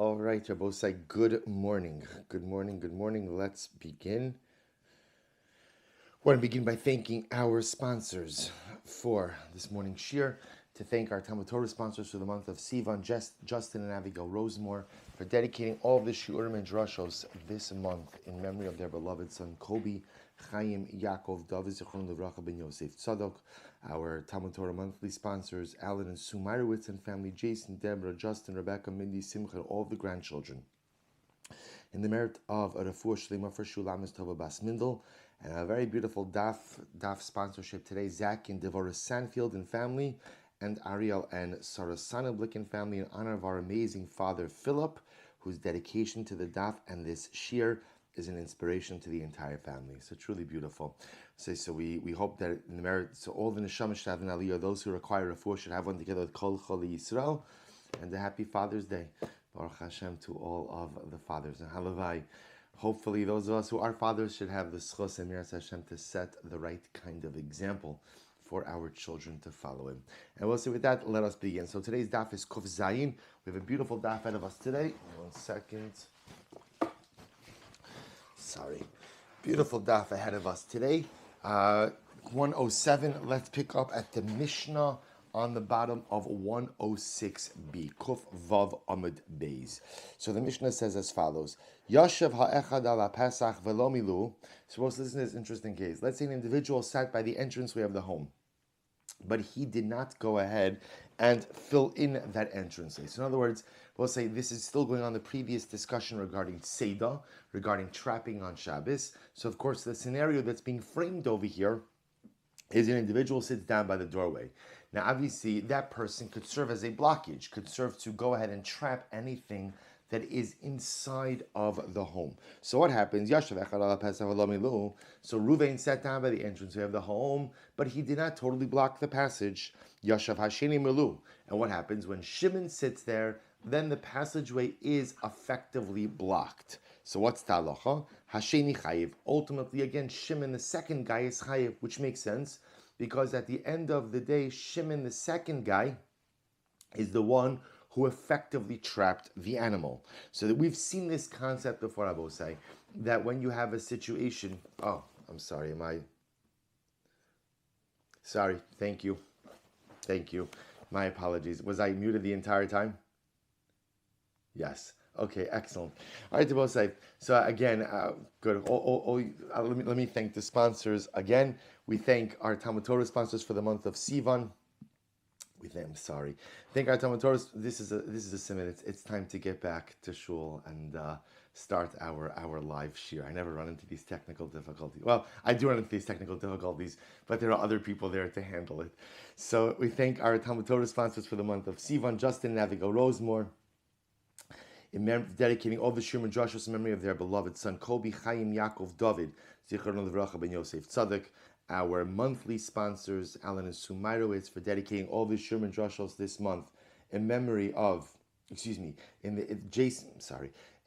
All right, Shabbos, good morning. Good morning, good morning. Let's begin. I want to begin by thanking our sponsors for this morning's shir, to thank our Talmud Torah sponsors for the month of Sivan, Justin and Abigail Rosemore, for dedicating all of the shiurim and drashos this month in memory of their beloved son Kobe, Chaim, Yaakov, David, Zichron Levracha ben Yosef Tzadok. Our Talmud Torah monthly sponsors, Alan and Sue Meyrowitz and family, Jason, Deborah, Justin, Rebecca, Mindy, Simcha, all of the grandchildren. In the merit of a refuah shlema for Shulamis Tova Bas Mindel, and a very beautiful daf sponsorship today, Zach and Devorah Sanfield and family, and Ariel and Sarah Sanablik and family, in honor of our amazing father Philip, whose dedication to the daf and this shir is an inspiration to the entire family. So truly beautiful. So we hope that in the merit, so all the neshama shad and aliyah, those who require refuah, should have one together with Kol Choli Yisrael, and a happy Father's Day. Baruch Hashem to all of the fathers. And halavai, hopefully those of us who are fathers should have the schos and miras Hashem to set the right kind of example for our children to follow him. And we'll say with that, let us begin. So today's daf is Kuf Zayin. We have a beautiful daf ahead of us today. 1 second. Sorry. Beautiful daf ahead of us today. 107, let's pick up at the Mishnah on the bottom of 106b, Kuf Vav Amud Beis. So the Mishnah says as follows: Yashav ha'echad ala Pesach velo milu. Suppose listen to this interesting case. Let's say an individual sat by the entranceway of the home, but he did not go ahead and fill in that entranceway. So in other words, we'll say this is still going on the previous discussion regarding Seder, regarding trapping on Shabbos. So of course the scenario that's being framed over here is an individual sits down by the doorway. Now, obviously, that person could serve as a blockage, could serve to go ahead and trap anything that is inside of the home. So what happens? So Ruvain sat down by the entranceway of the home, but he did not totally block the passage. Yashav Hasheni Milu. And what happens? When Shimon sits there, then the passageway is effectively blocked. So what's talacha? Hasheni chayiv. Ultimately, again, Shimon, the second guy, is chayiv, which makes sense, because at the end of the day, Shimon, the second guy, is the one who effectively trapped the animal. So that we've seen this concept before, I will say, that when you have a situation... Oh, I'm sorry, Sorry, thank you. My apologies. Was I muted the entire time? Yes. Okay, excellent. All right, to both sides. So again, good. Let me thank the sponsors again. We thank our Talmud Torah sponsors for the month of Sivan. Thank our Talmud Torah. This is a simon. It's time to get back to shul and start our live shir. I never run into these technical difficulties. Well, I do run into these technical difficulties, but there are other people there to handle it. So we thank our Talmud Torah sponsors for the month of Sivan, Justin and Abigail Rosemore, dedicating all the Shir and Joshua in memory of their beloved son Kobe, Chaim, Yaakov, David, Zichron Levracha ben Yosef Tzadok. Our monthly sponsors, Alan and Sue Meyrowitz, for dedicating all the Shir and Joshua this month in memory of,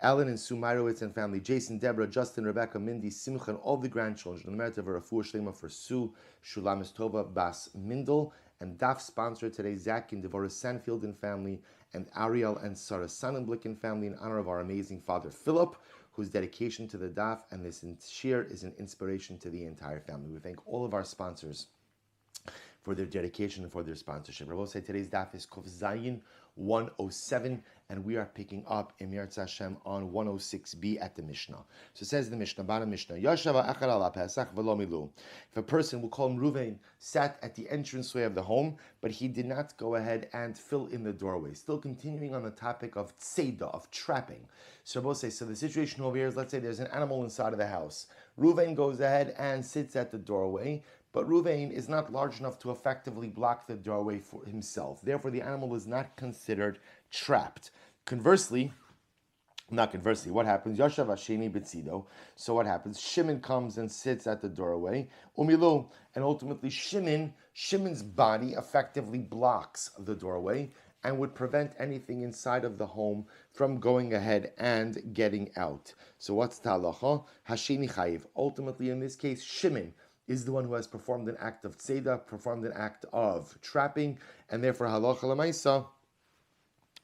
Alan and Sue Meyrowitz and family, Jason, Deborah, Justin, Rebecca, Mindy, Simcha, and all the grandchildren, in the merit of a refuah shlema for Sue, Shulamis Tova Bas Mindel, and daf sponsor today, Zach and Devorah Sanfield and family, and Ariel and Sarah Sanenblick and family, in honor of our amazing father Philip, whose dedication to the daf and this shir is an inspiration to the entire family. We thank all of our sponsors for their dedication and for their sponsorship. I will say today's daf is Kuf Zayin 107, and we are picking up Emir Hashem on 106b at the Mishnah. So it says the Mishnah, Bana Mishnah, Yashava Echad ala Pesach velo milu. If a person, we'll call him Ruvain, sat at the entranceway of the home, but he did not go ahead and fill in the doorway. Still continuing on the topic of tzeda, of trapping. So we'll say, so the situation over here is, let's say there's an animal inside of the house. Ruvain goes ahead and sits at the doorway, but Ruvain is not large enough to effectively block the doorway for himself. Therefore, the animal is not considered trapped. What happens? Yashav Hasheni B'tzido. So what happens? Shimon comes and sits at the doorway. Umilu. And ultimately, Shimon's body effectively blocks the doorway and would prevent anything inside of the home from going ahead and getting out. So what's talacha? Hasheni chayiv. Ultimately, in this case, Shimon is the one who has performed an act of tzeda, performed an act of trapping, and therefore halacha l'maisa,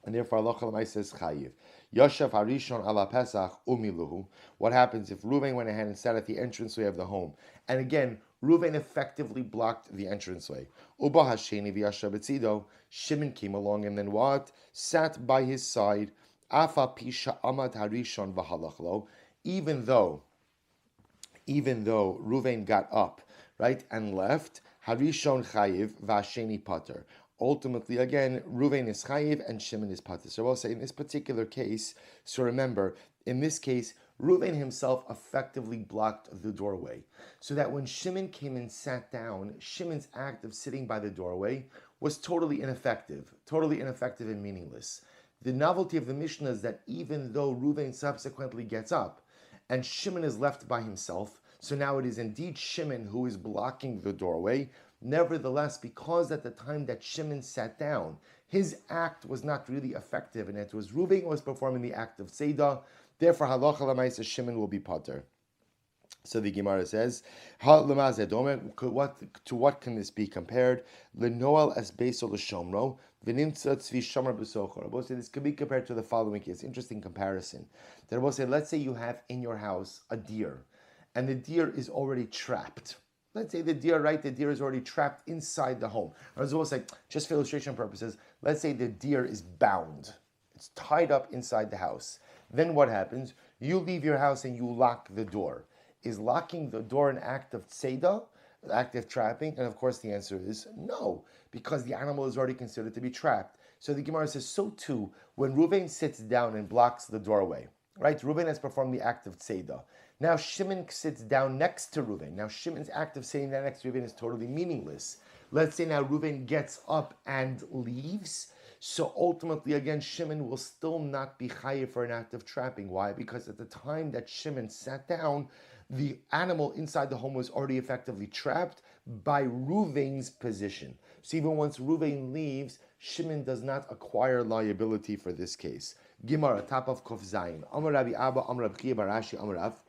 And therefore, Allah Chalamai says chayiv. Yoshev harishon ala pesach umiluhu. What happens if Reuven went ahead and sat at the entranceway of the home? And again, Reuven effectively blocked the entranceway. Uba hasheni v'yashav etzido. Shimon came along and then what? Sat by his side. Afa pisha amad harishon v'halachlo. Even though Reuven got up, right, and left, Harishon chayiv v'asheni pater. Ultimately, again, Reuven is chayiv and Shimon is pater. So I will say in this particular case, so remember, in this case, Reuven himself effectively blocked the doorway. So that when Shimon came and sat down, Shimon's act of sitting by the doorway was totally ineffective and meaningless. The novelty of the Mishnah is that even though Reuven subsequently gets up, and Shimon is left by himself, so now it is indeed Shimon who is blocking the doorway. Nevertheless, because at the time that Shimon sat down, his act was not really effective, and it was Reuven who was performing the act of Seidah. Therefore, halacha l'maisa Shimon will be pater. So the Gemara says, to what can this be compared? L'noel as beisol l'shomro, v'nimtza tzvi shomer b'sochor. Rabbi say this could be compared to the following case. Interesting comparison. That Rabbi say, let's say you have in your house a deer, and the deer is already trapped. Let's say the deer is already trapped inside the home. Or as well say, just for illustration purposes, let's say the deer is bound. It's tied up inside the house. Then what happens? You leave your house and you lock the door. Is locking the door an act of tzeda, an act of trapping? And of course the answer is no, because the animal is already considered to be trapped. So the Gemara says, so too, when Reuven sits down and blocks the doorway, right? Reuven has performed the act of tzeda. Now Shimon sits down next to Reuven. Now Shimon's act of sitting down next to Reuven is totally meaningless. Let's say now Reuven gets up and leaves. So ultimately, again, Shimon will still not be chayiv for an act of trapping. Why? Because at the time that Shimon sat down, the animal inside the home was already effectively trapped by Reuven's position. So even once Reuven leaves, Shimon does not acquire liability for this case. Gemara, top of Kof Zayin. Amar Rabbi Abba, Amar Rabbi Chiya bar Rashi, Amar Rav.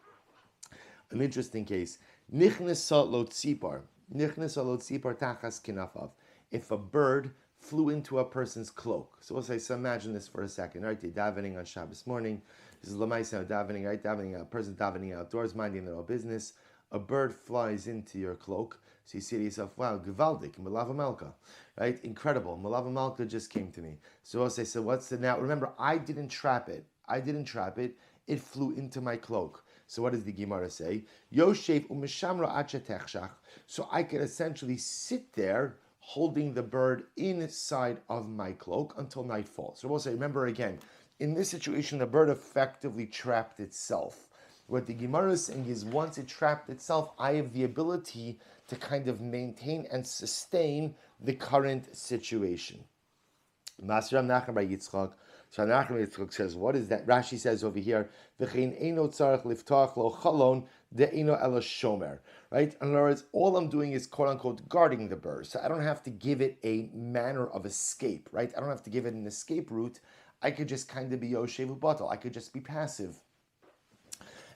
An interesting case. Nichnesa lo tzipar. Nichnesa lo tzipar tachas kinafav. If a bird flew into a person's cloak. So we'll say, so imagine this for a second, right? You're davening on Shabbos morning. This is Lamaisa davening, right? Davening, a person davening outdoors, minding their own business. A bird flies into your cloak. So you say to yourself, wow, Givaldik, Malava Malka, right? Incredible. Malava Malka just came to me. So I'll say, so what's the now? Remember, I didn't trap it. It flew into my cloak. So what does the Gemara say? Yoshev u'mishamra achetechshach. So I could essentially sit there holding the bird inside of my cloak until nightfall. So we'll say, remember again, in this situation, the bird effectively trapped itself. What the Gemara is saying is, once it trapped itself, I have the ability to kind of maintain and sustain the current situation. Masram Nachman by Yitzchak. So Nachman Yitzchak says, what is that? Rashi says over here, V'chein eino tzarech liftach lo chalon de'eino ela shomer. Right? In other words, all I'm doing is quote unquote guarding the bird. So I don't have to give it a manner of escape. Right? I don't have to give it an escape route. I could just kind of be Yoshevu Batal. I could just be passive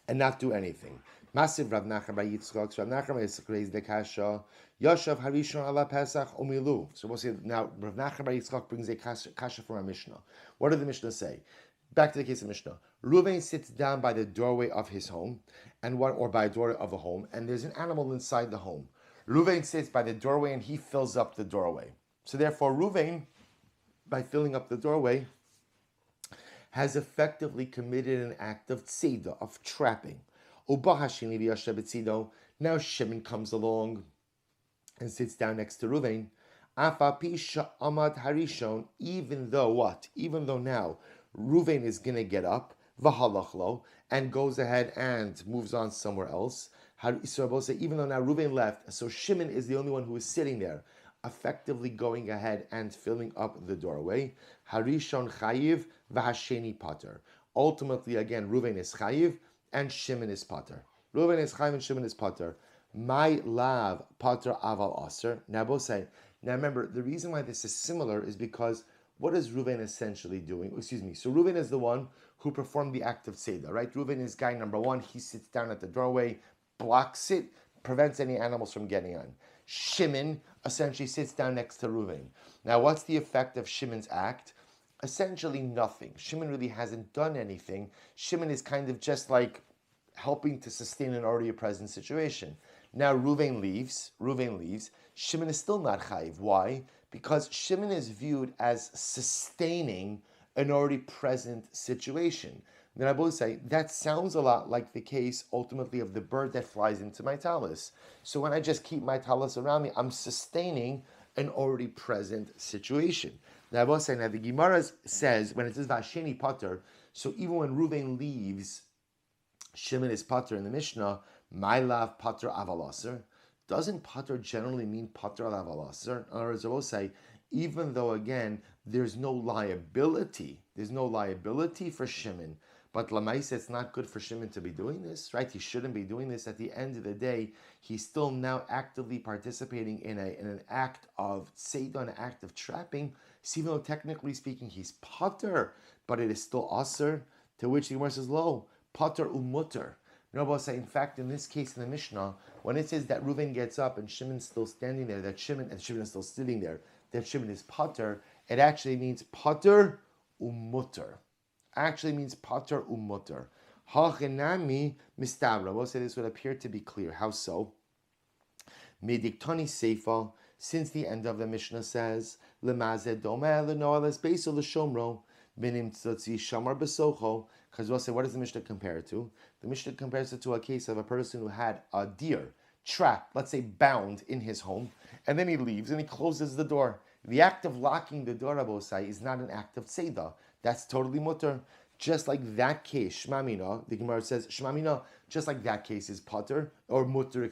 and not do anything. Massive Rav Nachman by Yitzchak. Rav Nachman Yitzchak raised the kasha. Yoshev Harishon ala Pesach umilu. So we'll see now. Rav Nachman by Yitzchak brings a kasha from our Mishnah. What did the Mishnah say? Back to the case of Mishnah. Reuven sits down by the doorway of his home, or by a doorway of a home, and there's an animal inside the home. Reuven sits by the doorway and he fills up the doorway. So therefore, Reuven, by filling up the doorway, has effectively committed an act of tzeda, of trapping. Now Shimon comes along and sits down next to Reuven. Even though what? Even though now Reuven is going to get up, v'halachlo, and goes ahead and moves on somewhere else. So even though now Reuven left, so Shimon is the only one who is sitting there, effectively going ahead and filling up the doorway. Harishon chayiv v'hasheni pater. Ultimately, again, Reuven is chayiv and Shimon is pater. Reuven is chayiv and Shimon is pater. My lav pater aval aser. Now both say. Now remember, the reason why this is similar is because what is Reuven essentially doing? So Reuven is the one who performed the act of Seder, right? Reuven is guy number one. He sits down at the doorway, blocks it, prevents any animals from getting on. Shimon essentially sits down next to Reuven. Now, what's the effect of Shimon's act? essentially nothing. Shimon really hasn't done anything. Shimon is kind of just like helping to sustain an already present situation. Now Reuven leaves. Shimon is still not chayiv. Why? Because Shimon is viewed as sustaining an already present situation. Then I both say that sounds a lot like the case ultimately of the bird that flies into my talus. So when I just keep my talus around me, I'm sustaining an already present situation. Now I both say now the Gemara says when it says Vasheni Potter, so even when Reuven leaves, Shimon is Potter in the Mishnah, my love Potter Avalaser. Doesn't Potter generally mean Potter Avalaser? In other words, I will say, even though again there's no liability for Shimon, but Lamaisa, it's not good for Shimon to be doing this, right? He shouldn't be doing this. At the end of the day, he's still now actively participating in an act of Seidah, an act of trapping. So even though technically speaking he's Potter, but it is still Aser, to which the Gemara says, Lo, Potter umutter. Rabbi say, in fact, in this case in the Mishnah, when it says that Reuven gets up and Shimon's still standing there, that Shimon is still sitting there, that Shimon is Potter, it actually means Potter umutter. Actually means Potter umutter. Hachenami mistabra. We'll say this would appear to be clear. How so? Mediktani seifa. Since the end of the Mishnah says, Lemazed domeh lenoales beisol l'shomro minim tzotzi shamar besocho. Because we'll say, what does the Mishnah compare it to? The Mishnah compares it to a case of a person who had a deer trapped, let's say bound in his home, and then he leaves and he closes the door. The act of locking the door, Abosai, is not an act of tzeidah. That's totally mutter. Just like that case, Shmamina, the Gemara says, Shmamina, just like that case is potter, or mutter,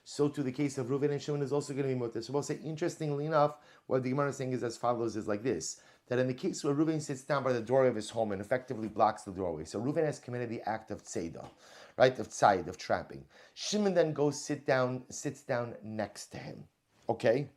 so too the case of Reuven and Shimon is also going to be mutter. So we'll say, interestingly enough, what the Gemara is saying is as follows, is like this, that in the case where Reuven sits down by the doorway of his home and effectively blocks the doorway, so Reuven has committed the act of tzeidah, right, of tzayid, of trapping. Shimon then sits down next to him, okay?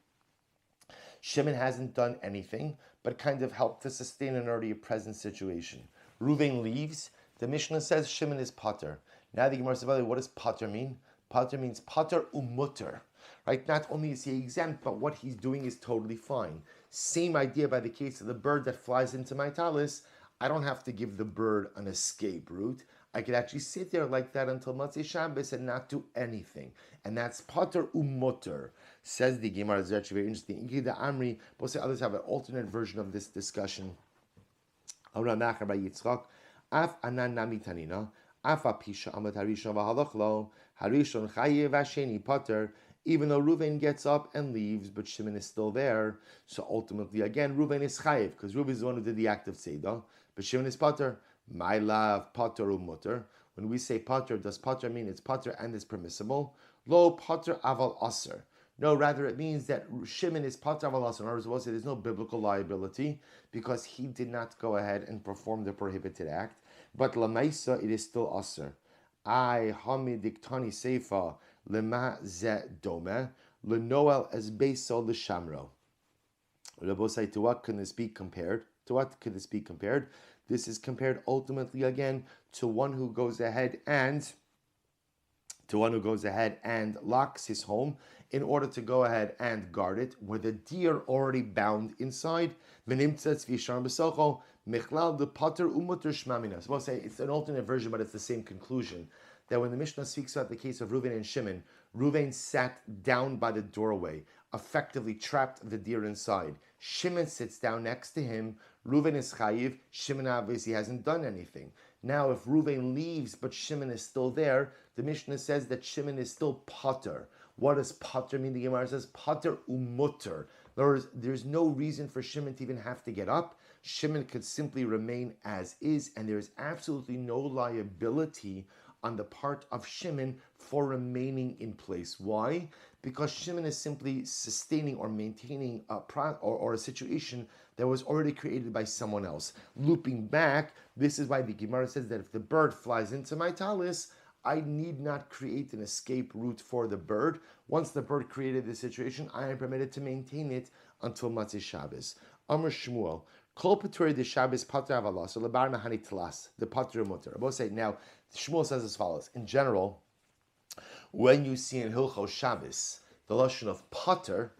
Shimon hasn't done anything, but kind of helped to sustain an already present situation. Reuven leaves. The Mishnah says Shimon is Potter. Now the Gemara says, what does Potter mean? Potter means Potter umutter. Right? Not only is he exempt, but what he's doing is totally fine. Same idea by the case of the bird that flies into my talus. I don't have to give the bird an escape route. I could actually sit there like that until Motzei Shabbos and not do anything. And that's Potter umutter. Says the Gemara, is actually very interesting. The Amri, but others have an alternate version of this discussion. Even though Reuven gets up and leaves, but Shimon is still there. So ultimately, again, Reuven is chayiv, because Reuven is the one who did the act of tzeidah, but Shimon is Potter. My love, Potter umutter. When we say Potter, does Potter mean it's Potter and it's permissible? Lo Potter aval aser. No, rather it means that Shimon is Potter aval aser. In other words, there's no biblical liability because he did not go ahead and perform the prohibited act. But lamaisa, it is still aser. I hamidiktani seifa lema ze dome lenoel as beisol l'shamro. Rabosai, to what can this be compared? This is compared ultimately again to one who goes ahead and locks his home in order to go ahead and guard it, with a deer already bound inside. So we'll say it's an alternate version, but it's the same conclusion. That when the Mishnah speaks about the case of Reuven and Shimon, Reuven sat down by the doorway, effectively trapped the deer inside. Shimon sits down next to him. Reuven is chayiv. Shimon obviously hasn't done anything. Now, if Reuven leaves but Shimon is still there, the Mishnah says that Shimon is still Potter. What does Potter mean? The Gemara says Potter umutter. In other words, there's no reason for Shimon to even have to get up. Shimon could simply remain as is, and there is absolutely no liability on the part of Shimon for remaining in place. Why? Because Shimon is simply sustaining or maintaining a situation that was already created by someone else. Looping back, this is why the Gemara says that if the bird flies into my talus, I need not create an escape route for the bird. Once the bird created the situation, I am permitted to maintain it until Motzei Shabbos. Amr Shmuel, Kol Paturi de Shabbos Pater Avalas, or Lebar Mahani Tlas, the Pater Mutter. I will say now, Shmuel says as follows. In general, when you see in Hilchos Shabbos the lashon of Pater,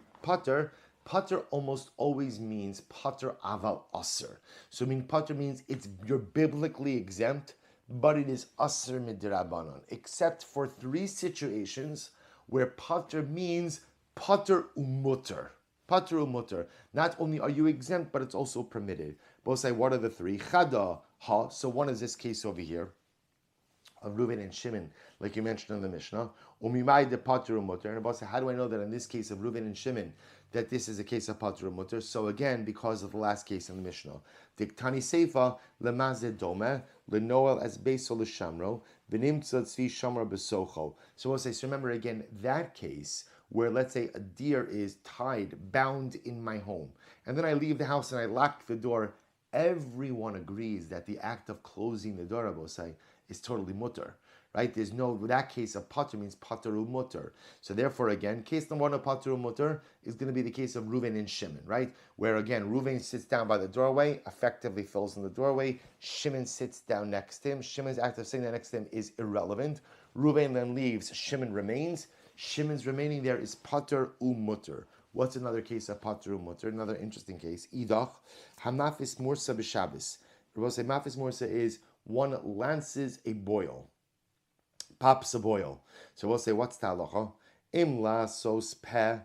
Pater almost always means pater aval aser. So pater means you're biblically exempt, but it is aser midrabanan, except for three situations where pater means pater umutter. Pater umutter. Not only are you exempt, but it's also permitted. Both say, what are the three? Chada, ha. So one is this case over here of Reuven and Shimon, like you mentioned in the Mishnah. Umimai de pater umutter. And about how do I know that in this case of Reuven and Shimon that this is a case of pater umutter? So again, because of the last case in the Mishnah, diktani seifa lemazed dome lenoel as beso l'shamro v'nimtza tzvi shamra besocho. So we'll say. So remember again that case where let's say a deer is tied, bound in my home, and then I leave the house and I lock the door. Everyone agrees that the act of closing the door, Abosai, is totally mutter, right? There's no, that case of pater means pateru mutter. So therefore, again, case number one of pateru mutter is going to be the case of Reuven and Shimon, right? Where again, Reuven sits down by the doorway, effectively fills in the doorway. Shimon sits down next to him. Shimon's act of sitting down next to him is irrelevant. Reuven then leaves. Shimon remains. Shimon's remaining there is pater mutter. What's another case of pater mutter? Another interesting case. Idach hamafis mursa b'Shabbos. Rabbi say mafis mursa is one lances a boil, pops a boil. So we'll say, what's the halacha? Im la sos peh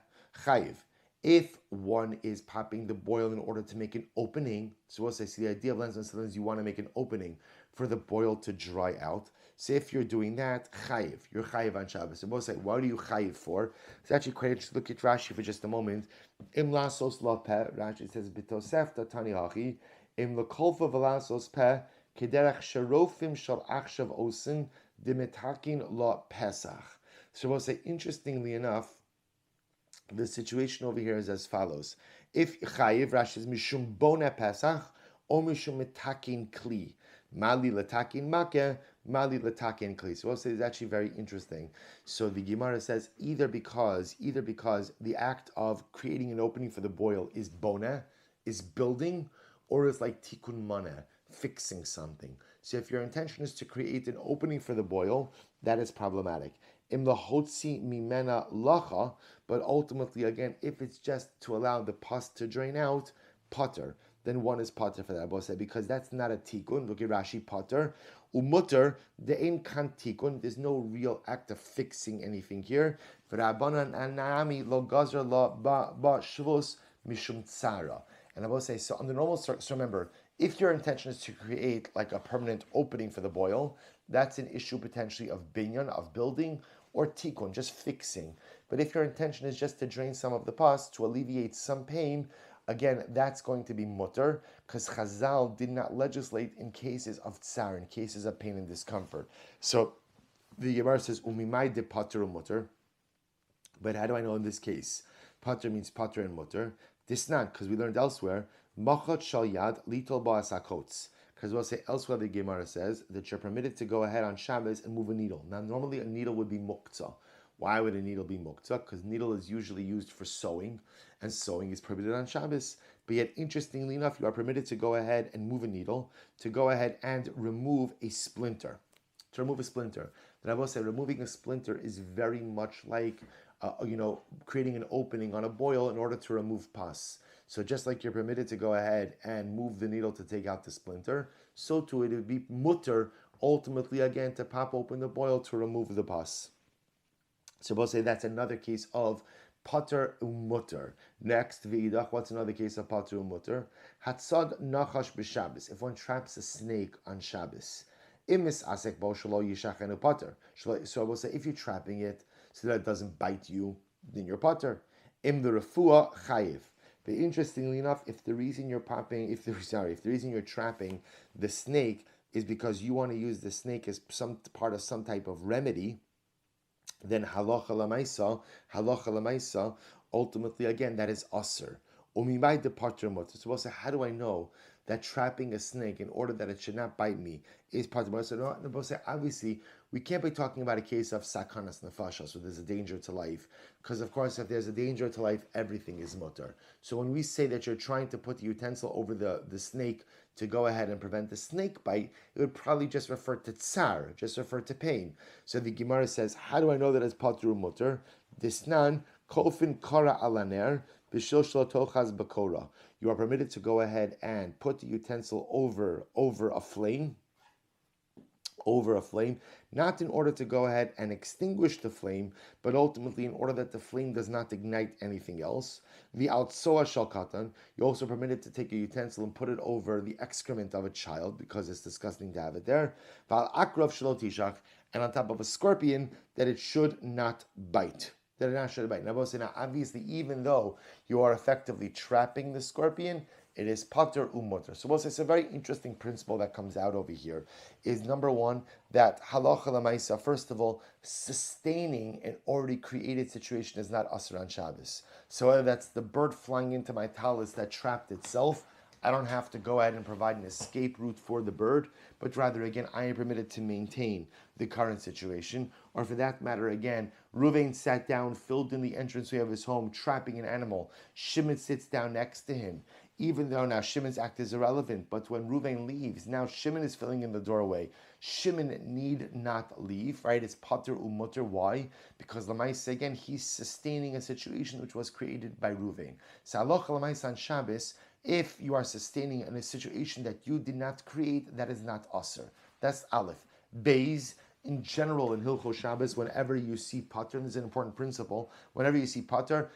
chayiv. If one is popping the boil in order to make an opening, so we'll say, the idea of lens and sometimes you want to make an opening for the boil to dry out. So if you're doing that, chayiv, you're chayiv on Shabbos. So we'll say, what are you chayiv for? It's actually quite interesting. Look at Rashi for just a moment. Im la sos la peh, Rashi says, bitosef tatani hachi, im la kolfa v'la peh, kederach sharofim shal achshav osin dimetakin la pesach. So we'll say, interestingly enough, the situation over here is as follows. If chayiv, Rashi says, mishum bona pesach, or mishum metakin kli. Mali latakin makeh, mali latakin kli. So we'll say it's actually very interesting. So the Gemara says either because the act of creating an opening for the boil is bona, is building, or is like tikkun maneh, fixing something. So if your intention is to create an opening for the boil, that is problematic. Im lahotzi mimena lacha, but ultimately again, if it's just to allow the pus to drain out, pater, then one is pater for that, because that's not a tikkun. Look at Rashi, pater. Umutter, the ain kan tikkun. There's no real act of fixing anything here. V'rabbanan anami lo gazra lo ba shvus mishum tzara. And I will say, so on the normal circumstances, remember, if your intention is to create like a permanent opening for the boil, that's an issue potentially of binyan, of building, or tikkun, just fixing. But if your intention is just to drain some of the pus, to alleviate some pain, again, that's going to be mutter, because Chazal did not legislate in cases of tsar, in cases of pain and discomfort. So the Gemara says, umimai de pater mutter. But how do I know in this case? Pater means pater and mutter. Disnan, because we learned elsewhere, machot shal yad litol ba'asakotz. Because we'll say elsewhere the Gemara says that you're permitted to go ahead on Shabbos and move a needle. Now normally a needle would be muktzah. Why would a needle be muktzah? Because needle is usually used for sewing, and sewing is prohibited on Shabbos. But yet, interestingly enough, you are permitted to go ahead and move a needle, to go ahead and remove a splinter. To remove a splinter. Then I will say removing a splinter is very much like creating an opening on a boil in order to remove pus. So just like you're permitted to go ahead and move the needle to take out the splinter, so too it would be mutter ultimately again to pop open the boil to remove the pus. So we'll say that's another case of pater umutter. Next, v'idach, what's another case of pater umutter? Hatzad nachash b'Shabbos. If one traps a snake on Shabbos, imis asek bo shelo yishachenu pater. So I will say if you're trapping it so that it doesn't bite you, then you're pater. Im the refuah chayiv. But interestingly enough, if the reason you're trapping the snake is because you want to use the snake as some part of some type of remedy, then halacha lamaisa, ultimately again that is aser. Umimai de pater mutter. So we'll say, how do I know that trapping a snake in order that it should not bite me is pater mutter? So we'll say, obviously we can't be talking about a case of sakanas nefasha, so there's a danger to life, because of course if there's a danger to life, everything is mutter. So when we say that you're trying to put the utensil over the snake to go ahead and prevent the snake bite, it would probably just refer to tsar, just refer to pain. So the Gemara says, how do I know that it's pater mutter? Disnan, Kofin kara alaner, b'shil shlo tochaz b'kora. You are permitted to go ahead and put the utensil over a flame, not in order to go ahead and extinguish the flame, but ultimately in order that the flame does not ignite anything else. The outsoa shalkatan, you're also permitted to take a utensil and put it over the excrement of a child because it's disgusting to have it there. Val akrav shalotishach, and on top of a scorpion that it should not bite. That it not should bite. Now, obviously, even though you are effectively trapping the scorpion, it is pater umoter. So it's a very interesting principle that comes out over here. Is number one, that halacha lamaisa, first of all, sustaining an already created situation is not asur on Shabbos. So whether that's the bird flying into my talus that trapped itself, I don't have to go ahead and provide an escape route for the bird, but rather, again, I am permitted to maintain the current situation. Or for that matter, again, Ruvain sat down, filled in the entranceway of his home, trapping an animal. Shimon sits down next to him. Even though now Shimon's act is irrelevant, but when Ruvain leaves, now Shimon is filling in the doorway. Shimon need not leave, right? It's pater umutter. Why? Because Lamaisa, again, he's sustaining a situation which was created by Ruvain. So halacha Lamaisa on Shabbos, if you are sustaining in a situation that you did not create, that is not asr. That's aleph. Beis, in general, in Hilchos Shabbos, whenever you see pater, and this is an important principle, whenever you see pater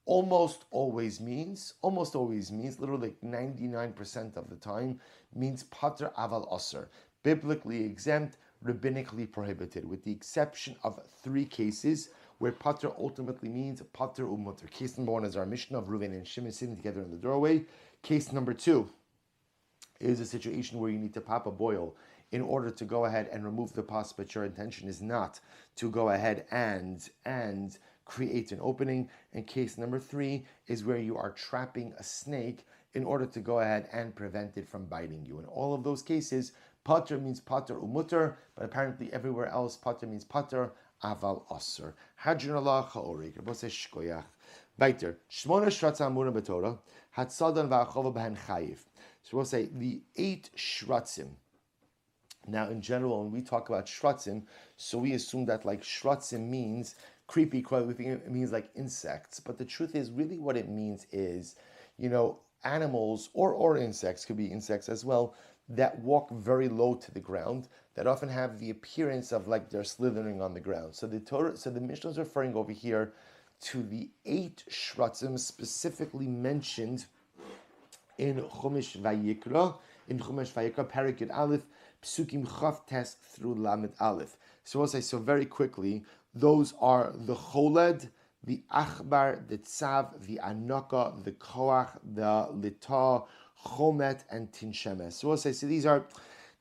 almost always means, literally like 99% of the time, means pater aval asr. Biblically exempt, rabbinically prohibited, with the exception of 3 cases where pater ultimately means pater umutter. Case number 1 is our Mishnah of Reuven and Shimon sitting together in the doorway. Case number 2 is a situation where you need to pop a boil in order to go ahead and remove the pus, but your intention is not to go ahead and create an opening. And case number 3 is where you are trapping a snake in order to go ahead and prevent it from biting you. In all of those cases, pater means pater umutter, but apparently everywhere else pater means pater aval asr. Hadron Allah chaorik. Rabbi says shkoyach. Weiter. Shmona shratza amuna b'Torah hatzadan va'achova b'hen chayiv. So we'll say the 8 shratzim. Now, in general, when we talk about shratzim, so we assume that like shratzim means creepy crawly, we think it means like insects. But the truth is, really what it means is, animals or insects, could be insects as well, that walk very low to the ground, that often have the appearance of like they're slithering on the ground. So the Mishnah is referring over here to the 8 shratzim specifically mentioned in Chumash Vayikra, Parak Yud Aleph, Psukim Chav Tes through Lamed Aleph. So we'll say, so very quickly, those are the Choled, the Achbar, the Tzav, the Anaka, the Koach, the Litah, Chomet, and Tinshemes. So we'll say, so these are,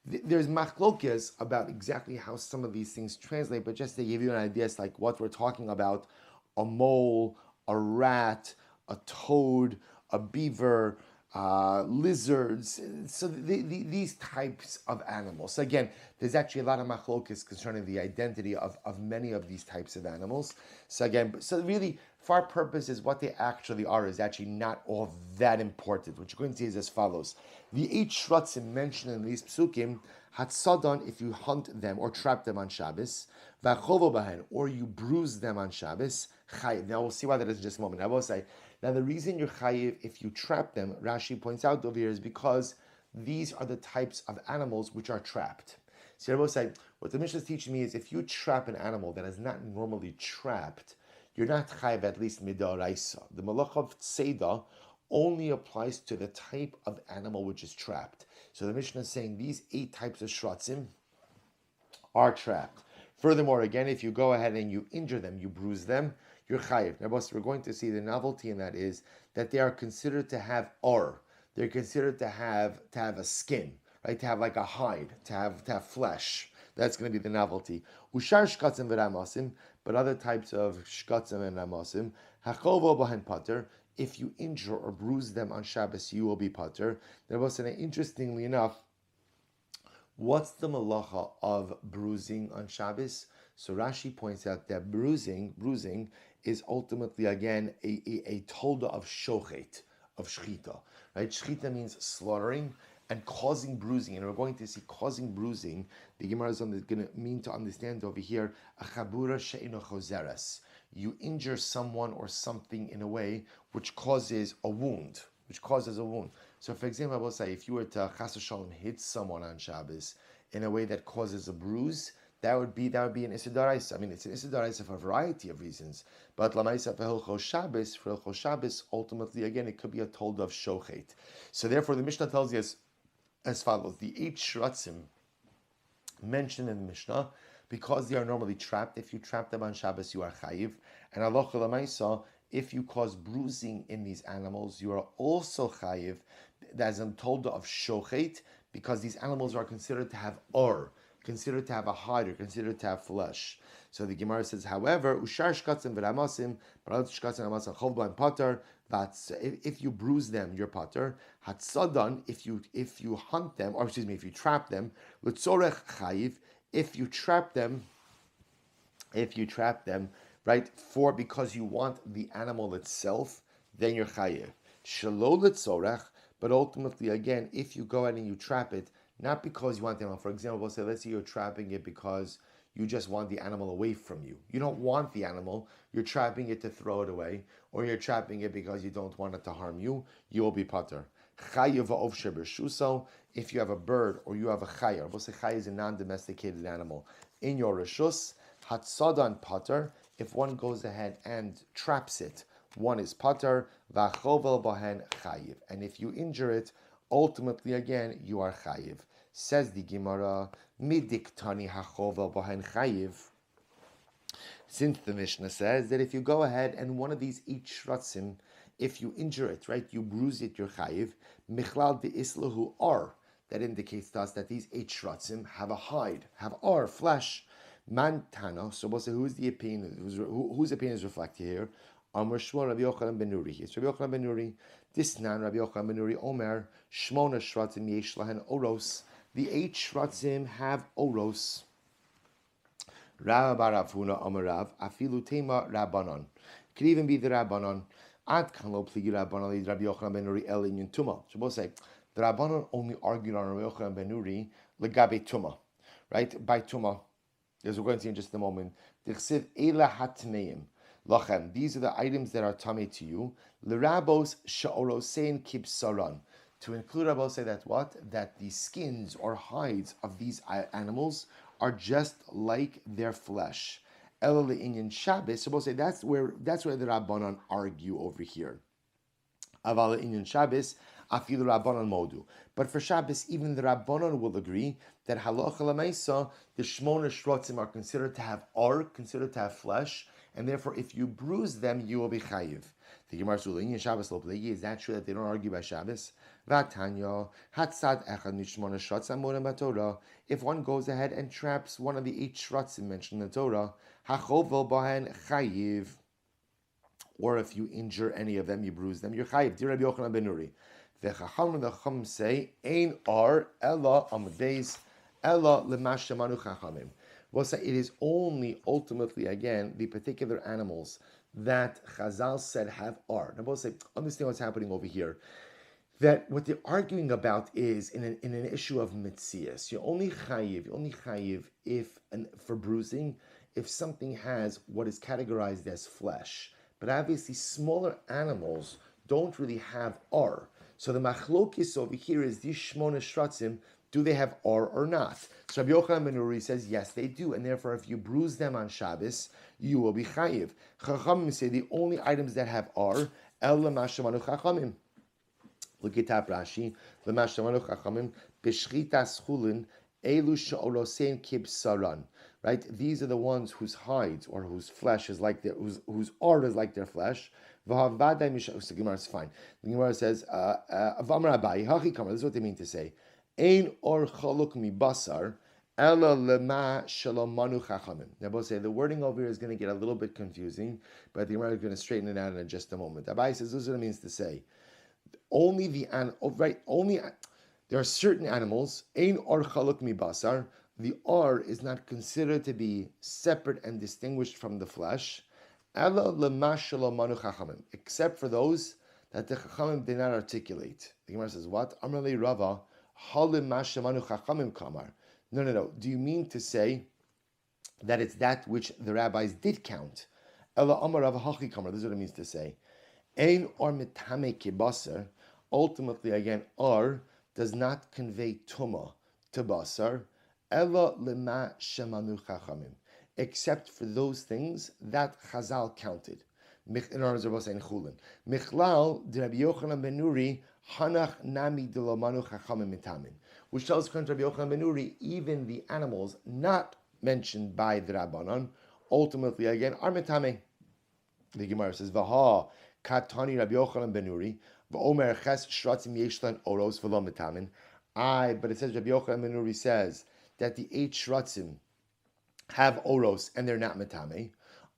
there's machlokes about exactly how some of these things translate, but just to give you an idea, it's like what we're talking about: a mole, a rat, a toad, a beaver, lizards, so these types of animals. So again, there's actually a lot of machlokes concerning the identity of many of these types of animals. So again, so really, for our purposes, what they actually are is actually not all that important. What you're going to see is as follows. The 8 shratzim mentioned in these psukim, hatzadan, if you hunt them or trap them on Shabbos, v'achovo bahen, or you bruise them on Shabbos, chayiv. Now we'll see why that is in just a moment. I will say, now the reason you're chayiv if you trap them, Rashi points out over here, is because these are the types of animals which are trapped. So I will say, what the Mishnah is teaching me is if you trap an animal that is not normally trapped, you're not chayiv, at least midaraisa. The malach of tzeda only applies to the type of animal which is trapped. So the Mishnah is saying these 8 types of shratzim are trapped. Furthermore, again, if you go ahead and you injure them, you bruise them, you're chayiv. Now, boss, we're going to see the novelty in that is that they are considered to have or. They're considered to have a skin, right? To have like a hide, to have flesh. That's going to be the novelty. Ushar shkatzim v'ramasim, but other types of shkatzim and ramasim, hachovo b'hen pater. If you injure or bruise them on Shabbos, you will be pater. Now, boss, interestingly enough, what's the malacha of bruising on Shabbos? So Rashi points out that bruising is ultimately, again, a tolda of shochet, of shchita. Right? Shchita means slaughtering and causing bruising. And we're going to see causing bruising. The Gemara is going to mean to understand over here, a chabura she'ino chozeres. you injure someone or something in a way which causes a wound. So, for example, I will say, if you were to chas v'shalom hit someone on Shabbos in a way that causes a bruise, that would be an Issur D'Oraisa. I mean, it's an Issur D'Oraisa for a variety of reasons. But Lamaisa for Hilchos Shabbos, ultimately, again, it could be a told of shochet. So therefore, the Mishnah tells us as follows: the 8 shratzim mentioned in the Mishnah, because they are normally trapped. If you trap them on Shabbos, you are chayiv. And halacha l'maisa, if you cause bruising in these animals, you are also chayiv. As I'm told of shochet, because these animals are considered to have or, considered to have a hide, or considered to have flesh. So the Gemara says, however, ushar shkatzim v'ramasim, but shkatzim v'ramasim chovba and pater. That's if you bruise them, you're pater. Hatzadan, if you hunt them, or excuse me, if you trap them, l'tzorech chayiv. If you trap them, right, because you want the animal itself, then you're chayiv. Shelo l'tzorech, but ultimately, again, if you go out and you trap it, not because you want the animal. For example, we'll say, let's say you're trapping it because you just want the animal away from you. You don't want the animal. You're trapping it to throw it away, or you're trapping it because you don't want it to harm you. You will be pater. Chayiv of shebershuso. If you have a bird or you have a chayyar, we'll say chayyar is a non-domesticated animal in your reshus. Hatzadan pater. If one goes ahead and traps it, one is pater. Vachovel bahen chayiv. And if you injure it, ultimately, again, you are chayiv. Says the Gemara, midiktani hachovel bahen chayiv. Since the Mishnah says that if you go ahead and one of these 8 shratzim, if you injure it, right, you bruise it, you're chayiv. Michlal de islahu ar. That indicates to us that these 8 shratzim have a hide, have ar, flesh. Mantana. So we'll say, whose opinion is reflected here? Amr Shmuel Rabbi Yochanan ben Nuri. It's Rabbi Yochanan ben Nuri. Disnan Rabbi Yochanan ben Nuri Omer Shmona Shratzim Yesh Lahen Oros. The 8 Shratzim have Oros. Rav Bar Avuna Amar Rav Afilu Tema Rabbanon. Could even be the Rabbanon. Ad Kanlo Pligi Rabbanon Rabbi Yochanan ben Nuri El Inyan Tuma. So we'll say the Rabbanon only argued on Rabbi Yochanan ben Nuri Legabe Tuma, right? By Tuma, as we're going to see in just a moment. Dichsiv Ela Hatmeim. Lachem, these are the items that are tummy to you. L'rabos sha'orosein kibsaran. To include, I will say that what? That the skins or hides of these animals are just like their flesh. Ela le'inyan Shabbos. So we'll say that's where the Rabbanon argue over here. Aval le'inyan Shabbos, afilu Rabbanon modu. But for Shabbos, even the Rabbanon will agree that halacha l'maisa, the Shmona Shrotzim are considered to have considered to have flesh. And therefore, if you bruise them, you will be chayiv. The Gemara ruling in Shabbos lo plegi. Is that true that they don't argue by Shabbos? V'atanya hatzad echad mishmona shratzim morim b'Torah. If one goes ahead and traps one of the 8 shratzim mentioned in the Torah, hachovel bahen chayiv. Or if you injure any of them, you bruise them, you're chayiv. Dear Rabbi Yochanan ben Nuri, v'chacham say ein ar ella ambeis ella l'mashemanu chachamim. We'll say it is only ultimately, again, the particular animals that Chazal said have ar. Now we'll say, understand what's happening over here. That what they're arguing about is in an issue of mitzias. You're only chayiv if, and for bruising, if something has what is categorized as flesh. But obviously smaller animals don't really have ar. So the machlokis over here is these shmona shratzim, do they have ar or not? So Rabbi Yochanan ben Nuri says, yes, they do. And therefore, if you bruise them on Shabbos, you will be chayiv. Chachamim say the only items that have ar, el l'mashamanu chachamim. Look at Tap Rashi. L'mashamanu chachamim, b'shchitas chulin, elu she'olosein kibsaran. Right? These are the ones whose hides or whose flesh is like their, whose ar is like their flesh. So the Gemara is fine. The Gemara says, Avamar Abai, Hachi Kamar. This is what they mean to say. Ein or chaluk mi basar, ela lema shalomanu chachamim. Now, both say the wording over here is going to get a little bit confusing, but the Gemara is going to straighten it out in just a moment. Abai says this is what it means to say. There are certain animals. Ein or chaluk mi basar. The ar is not considered to be separate and distinguished from the flesh. Ela lema shalomanu chachamim, except for those that the chachamim did not articulate. The Gemara says what? Amar le Rava. No. Do you mean to say that it's that which the rabbis did count Ela Amar Rav Hachi Kamar. This is what it means to say. Ein or mitame kibasar. Ultimately, again, or does not convey tuma to basar. Ela lema shemanu chachamim. Except for those things that Chazal counted. In other words, in Chulin. Michlal de Rabbi Yochanan ben Nuri hanach nami de lomanu chachamim mitamin. Which tells Rabbi Yochanan ben Nuri, even the animals not mentioned by the Rabbanon, ultimately again are mitame. The Gemara says, "Vaha katani Rabbi Yochanan ben Nuri v'omer ches shratzim yeshlan oros v'lo mitamin." But it says Rabbi Yochanan ben Nuri says that the 8 shratzim have oros and they're not mitame.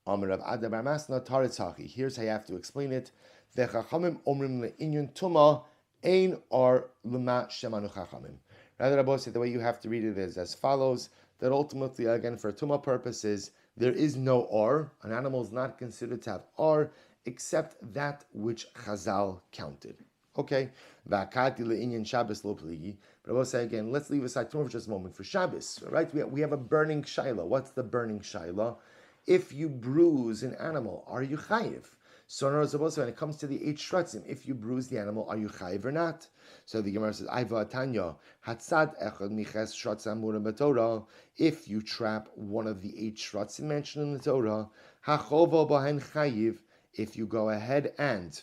Amar Rav Ada bar Masna taritzachi. Here's how you have to explain it. The chachamim omrim le'inyan tuma ein or lema shemanu chachamim. Rather, Rabbi said the way you have to read it is as follows: that ultimately, again, for tuma purposes, there is no or. An animal is not considered to have or except that which Chazal counted. Okay, v'akati le'inyan Shabbos lo pligi. But I will say again, let's leave aside tuma for just a moment. For Shabbos, right? We have a burning shaila. What's the burning shaila? If you bruise an animal, are you chayiv? So in other words, when it comes to the 8 shratzim, if you bruise the animal, are you chayiv or not? So the Gemara says, Aiva Tanya, Hatzad echad miches shratzam murim b'Torah. If you trap one of the 8 shratzim mentioned in the Torah, hachovo b'hen chayiv. If you go ahead and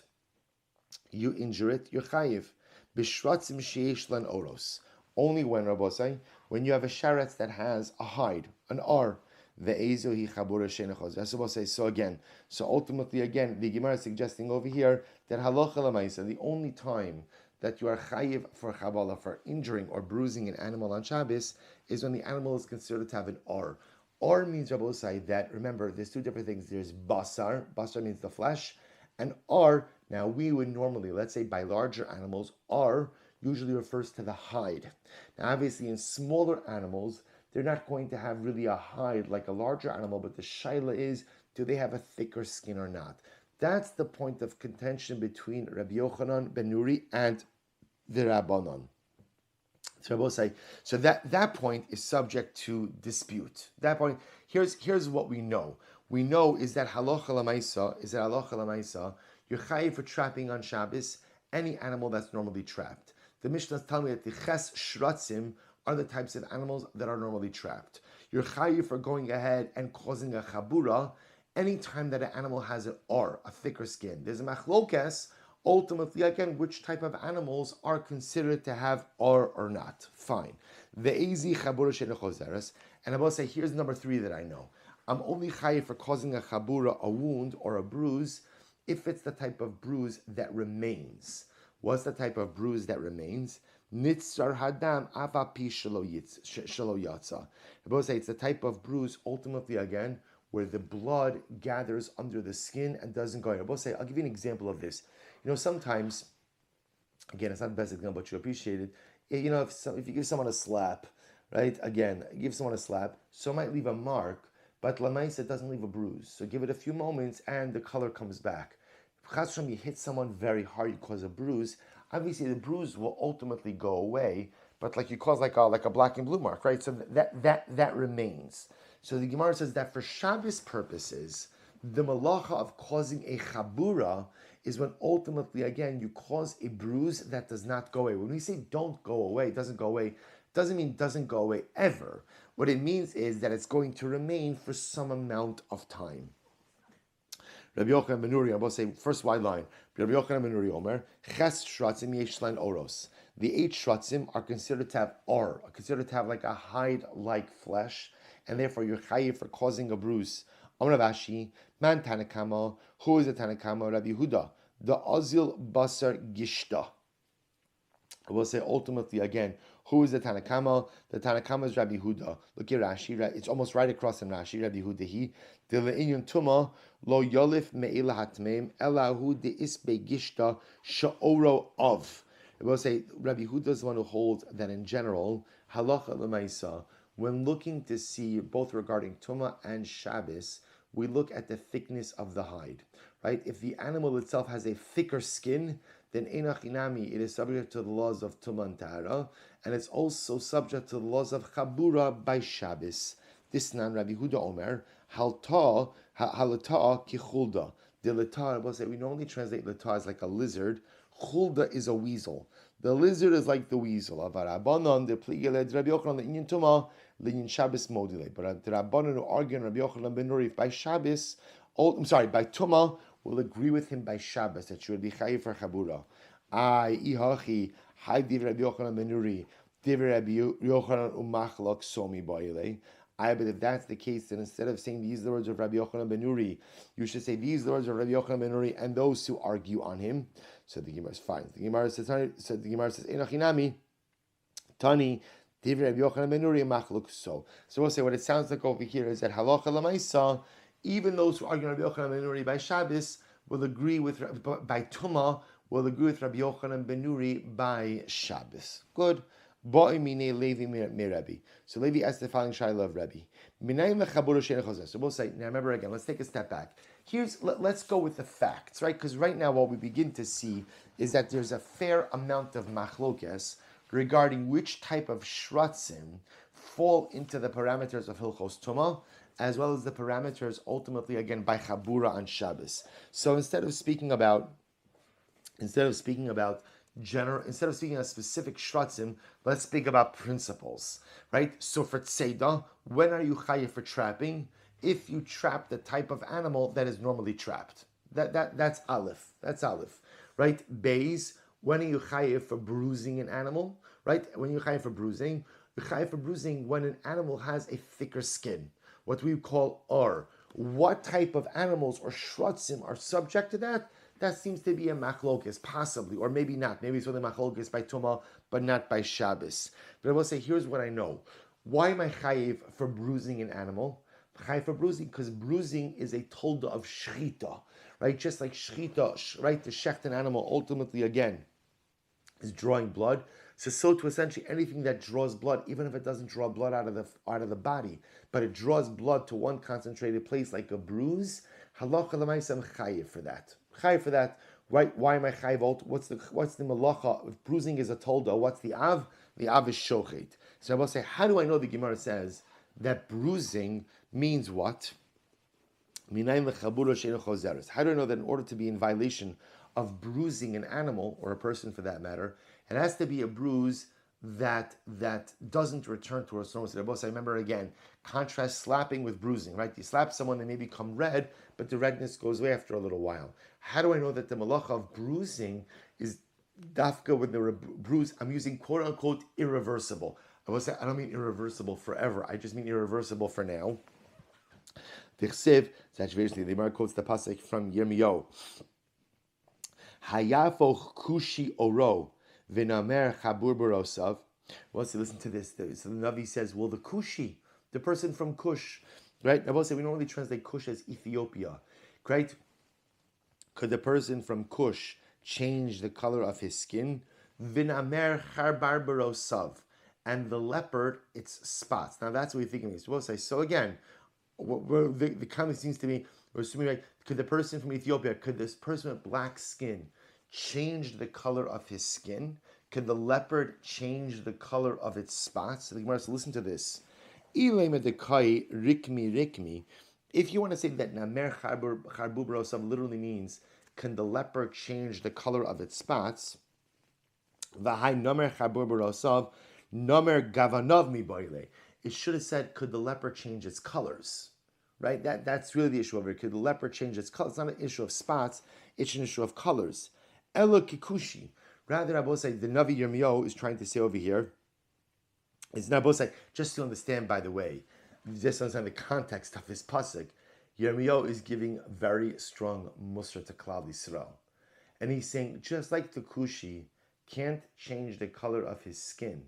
you injure it, you're chayiv. B'shratzim sheish lan oros. Only when, Rabbosai, when you have a sharetz that has a hide, an ar. So again, so ultimately again, the Gemara is suggesting over here that halacha l'maisa, the only time that you are chayiv for chabala, for injuring or bruising an animal on Shabbos, is when the animal is considered to have an ar. Ar means, Rabbi say that, remember, there's 2 different things. There's basar means the flesh, and ar, now we would normally, let's say by larger animals, ar usually refers to the hide. Now obviously in smaller animals, they're not going to have really a hide like a larger animal, but the shaila is, do they have a thicker skin or not? That's the point of contention between Rabbi Yochanan ben Nuri and the Rabbanon. So that point is subject to dispute. That point, here's what we know. We know is that halacha l'maisa, you're chayiv for trapping on Shabbos any animal that's normally trapped. The Mishnah is telling me that the ches shratzim are the types of animals that are normally trapped. You're chayiv for going ahead and causing a chabura anytime that an animal has an or, a thicker skin. There's a machlokes, ultimately, again, which type of animals are considered to have or not. Fine. Ve'ezi chabura shenechozeres. And I will say, here's number 3 that I know. I'm only chayiv for causing a chabura, a wound, or a bruise, if it's the type of bruise that remains. What's the type of bruise that remains? Nitzar hadam avapi shelo yatsa. Rabbi say it's the type of bruise, ultimately again, where the blood gathers under the skin and doesn't go. Rabbi say, I'll give you an example of this. Sometimes, again, it's not the best example, but you appreciate it. If you give someone a slap, right? Again, give someone a slap, so it might leave a mark, but lamaisa it doesn't leave a bruise. So give it a few moments and the color comes back. If you hit someone very hard, you cause a bruise. Obviously, the bruise will ultimately go away, but like you cause like a black and blue mark, right? So that remains. So the Gemara says that for Shabbos purposes, the malacha of causing a chabura is when ultimately, again, you cause a bruise that does not go away. When we say don't go away, it doesn't go away, doesn't mean it doesn't go away ever. What it means is that it's going to remain for some amount of time. Rabbi Yochanan ben Nuri, I will say, first wide line. Rabbi Yochanan ben Nuri Omer, ches shratzim yeshlan oros. The 8 shratzim are considered to have or, considered to have like a hide-like flesh, and therefore you're chayiv for causing a bruise. Amar Rav Ashi, man Tanakama, who is the Tanakama? Rabbi Yehuda, the azil basar gishta. I will say ultimately again, who is the Tanakama? The Tanakama is Rabbi Yehuda. Look at Rashi, it's almost right across from Rashi. Rabbi Yehuda, he de le'inyan tuma lo yolif me'ila hatmeim elahu de isbe gishta sha'oro of. I will say Rabbi Yehuda is the one who holds that in general halacha l'maisa, when looking to see both regarding tuma and Shabbos, we look at the thickness of the hide. Right? If the animal itself has a thicker skin, then enachinami, it is subject to the laws of Tuma and Tahara, and it's also subject to the laws of Chabura by Shabbos. This nan Rabbi Huda Omer, halta Halata ki chulda. The lata, we'll say we normally translate lata as like a lizard. Chulda is a weasel. The lizard is like the weasel. Avarabanan the pligele Rabbi Yochanan the inyan tuma linyan Shabbos modile. But the Rabbanan who argue on Rabbi Yochanan ben Nuri by Shabbos, by tuma will agree with him by Shabbos that she would be chayiv for chabura. Ihachi hai div Rabbi Yochanan ben Nuri div Rabbi Yochanan umachlok somi boile. But if that's the case, then instead of saying these are the words of Rabbi Yochanan ben Nuri, you should say these are the words of Rabbi Yochanan ben Nuri and those who argue on him. So the Gemara is fine. The Gemara says, Enochinami, Tani, Div Rabbi Yochanan ben Nuri, Machluk so. So we'll say what it sounds like over here is that Halacha Lamaisa, even those who argue on Rabbi Yochanan ben Nuri by Shabbos will agree with by Tuma, will agree with Rabbi Yochanan ben Nuri by Shabbos. Good. So Levi asked the following shaila of Rebbe. So we'll say, now remember again, let's take a step back. Let's go with the facts, right? Because right now what we begin to see is that there's a fair amount of machlokes regarding which type of shratzim fall into the parameters of Hilchos Tumah, as well as the parameters ultimately, again, by Chabura on Shabbos. So instead of speaking about speaking of specific shratzim, let's speak about principles, right? So for tzeda, when are you chayiv for trapping? If you trap the type of animal that is normally trapped. That's aleph. That's aleph, right? Beis, when are you chayiv for bruising an animal, right? When you're chayiv for bruising, you're chayiv for bruising when an animal has a thicker skin, what we call or. What type of animals or shratzim are subject to that? That seems to be a machlokes, possibly, or maybe not. Maybe it's only machlokes by Tumah, but not by Shabbos. But I will say, here's what I know. Why am I chayiv for bruising an animal? Chayiv for bruising, because bruising is a tolda of shchita, right? Just like shchita, right? To shecht an animal, ultimately, again, is drawing blood. So to essentially anything that draws blood, even if it doesn't draw blood out of the body, but it draws blood to one concentrated place like a bruise, halacha l'maisa I'm chayiv for that. Chayiv for that. Right? Why am I chayiv? What's the malacha? If bruising is a tolda, what's the av? The av is shochet. So I will say, how do I know the Gemara says that bruising means what? How do I know that in order to be in violation of bruising an animal, or a person for that matter, it has to be a bruise that doesn't return to its normal state. I remember again, contrast slapping with bruising, right? You slap someone, they may become red, but the redness goes away after a little while. How do I know that the malacha of bruising is dafka with the bruise? I'm using quote unquote irreversible. I will say, I don't mean irreversible forever. I just mean irreversible for now. The Gemara quotes the pasuk from Yirmiyahu. Hayafoch kushi oro v'namer chabur barosav. Well, so listen to this. So the Navi says, well, the kushi, the person from Kush, right? I will say we normally translate Kush as Ethiopia, right? Could the person from Kush change the color of his skin? V'namer charbar barosav. And the leopard, its spots. Now that's what we're thinking. So we'll say, so again, the comment seems to be, we're assuming, right, could the person from Ethiopia, could this person with black skin change the color of his skin? Could the leopard change the color of its spots? So the Gemara says, listen to this. Rikmi. If you want to say that Namer Charbu Barosav literally means, can the leopard change the color of its spots? V'hai Namer Charbu Barosav, Namer Gavanov mi boile. It should have said, could the leopard change its colors? Right? That's really the issue over here. Could the leopard change its colors? It's not an issue of spots, it's an issue of colors. Elo kikushi. Rather, I will say, the Navi Yirmiyahu is trying to say over here, it's not both say, just to understand, by the way, just to understand the context of this pasuk, Yirmiyahu is giving very strong musar to Klal Yisrael. And he's saying, just like the Kushi can't change the color of his skin,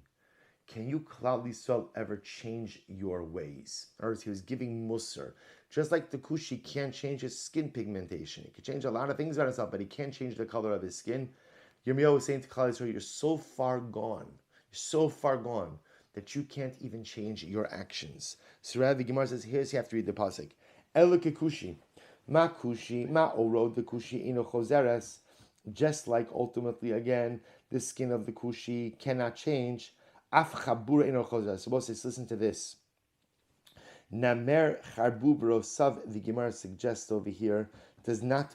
can you, Klal Yisrael, ever change your ways? In other words, he was giving musar. Just like the Kushi can't change his skin pigmentation. He can change a lot of things about himself, but he can't change the color of his skin. Yirmiyahu was saying to Klal Yisrael, you're so far gone that you can't even change your actions. So rather, the Gemara says, here's, you have to read the pasuk. Eluke kushi, ma oro the kushi ino chozeres. Just like ultimately, again, the skin of the kushi cannot change. Af chabura ino chozeres. So Moses says, listen to this. Namer charbu b'rosav, the Gemara suggests over here, does not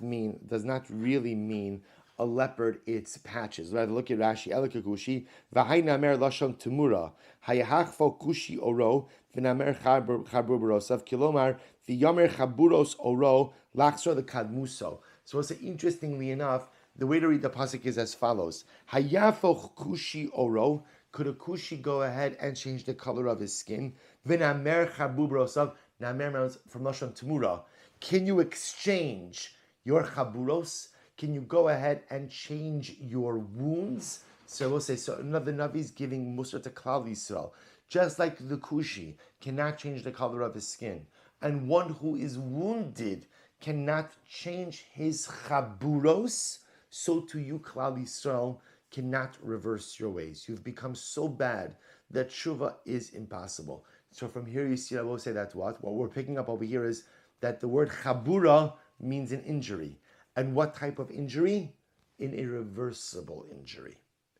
really mean a leopard its patches. Right? Look at Rashi. Elikakushi. V'hay namer lashon temura. Hayahachfo kushi oro. V'namer charbu b'rosav. Kilomar. V'yamer chaburos oro. Lachsor the kadmuso. So it's interestingly enough, the way to read the pasuk is as follows: Hayafo kushi oro. Could a kushi go ahead and change the color of his skin? V'namer charbu b'rosav. Namer from lashon temura. Can you exchange your chaburos? Can you go ahead and change your wounds? So we'll say, so the Navi is giving Musar to Klal Yisrael. Just like the Kushi cannot change the color of his skin, and one who is wounded cannot change his chaburos, so to you, Klal Yisrael, cannot reverse your ways. You've become so bad that tshuva is impossible. So from here you see, I will say that what we're picking up over here is that the word chabura means an injury. And what type of injury? An irreversible injury.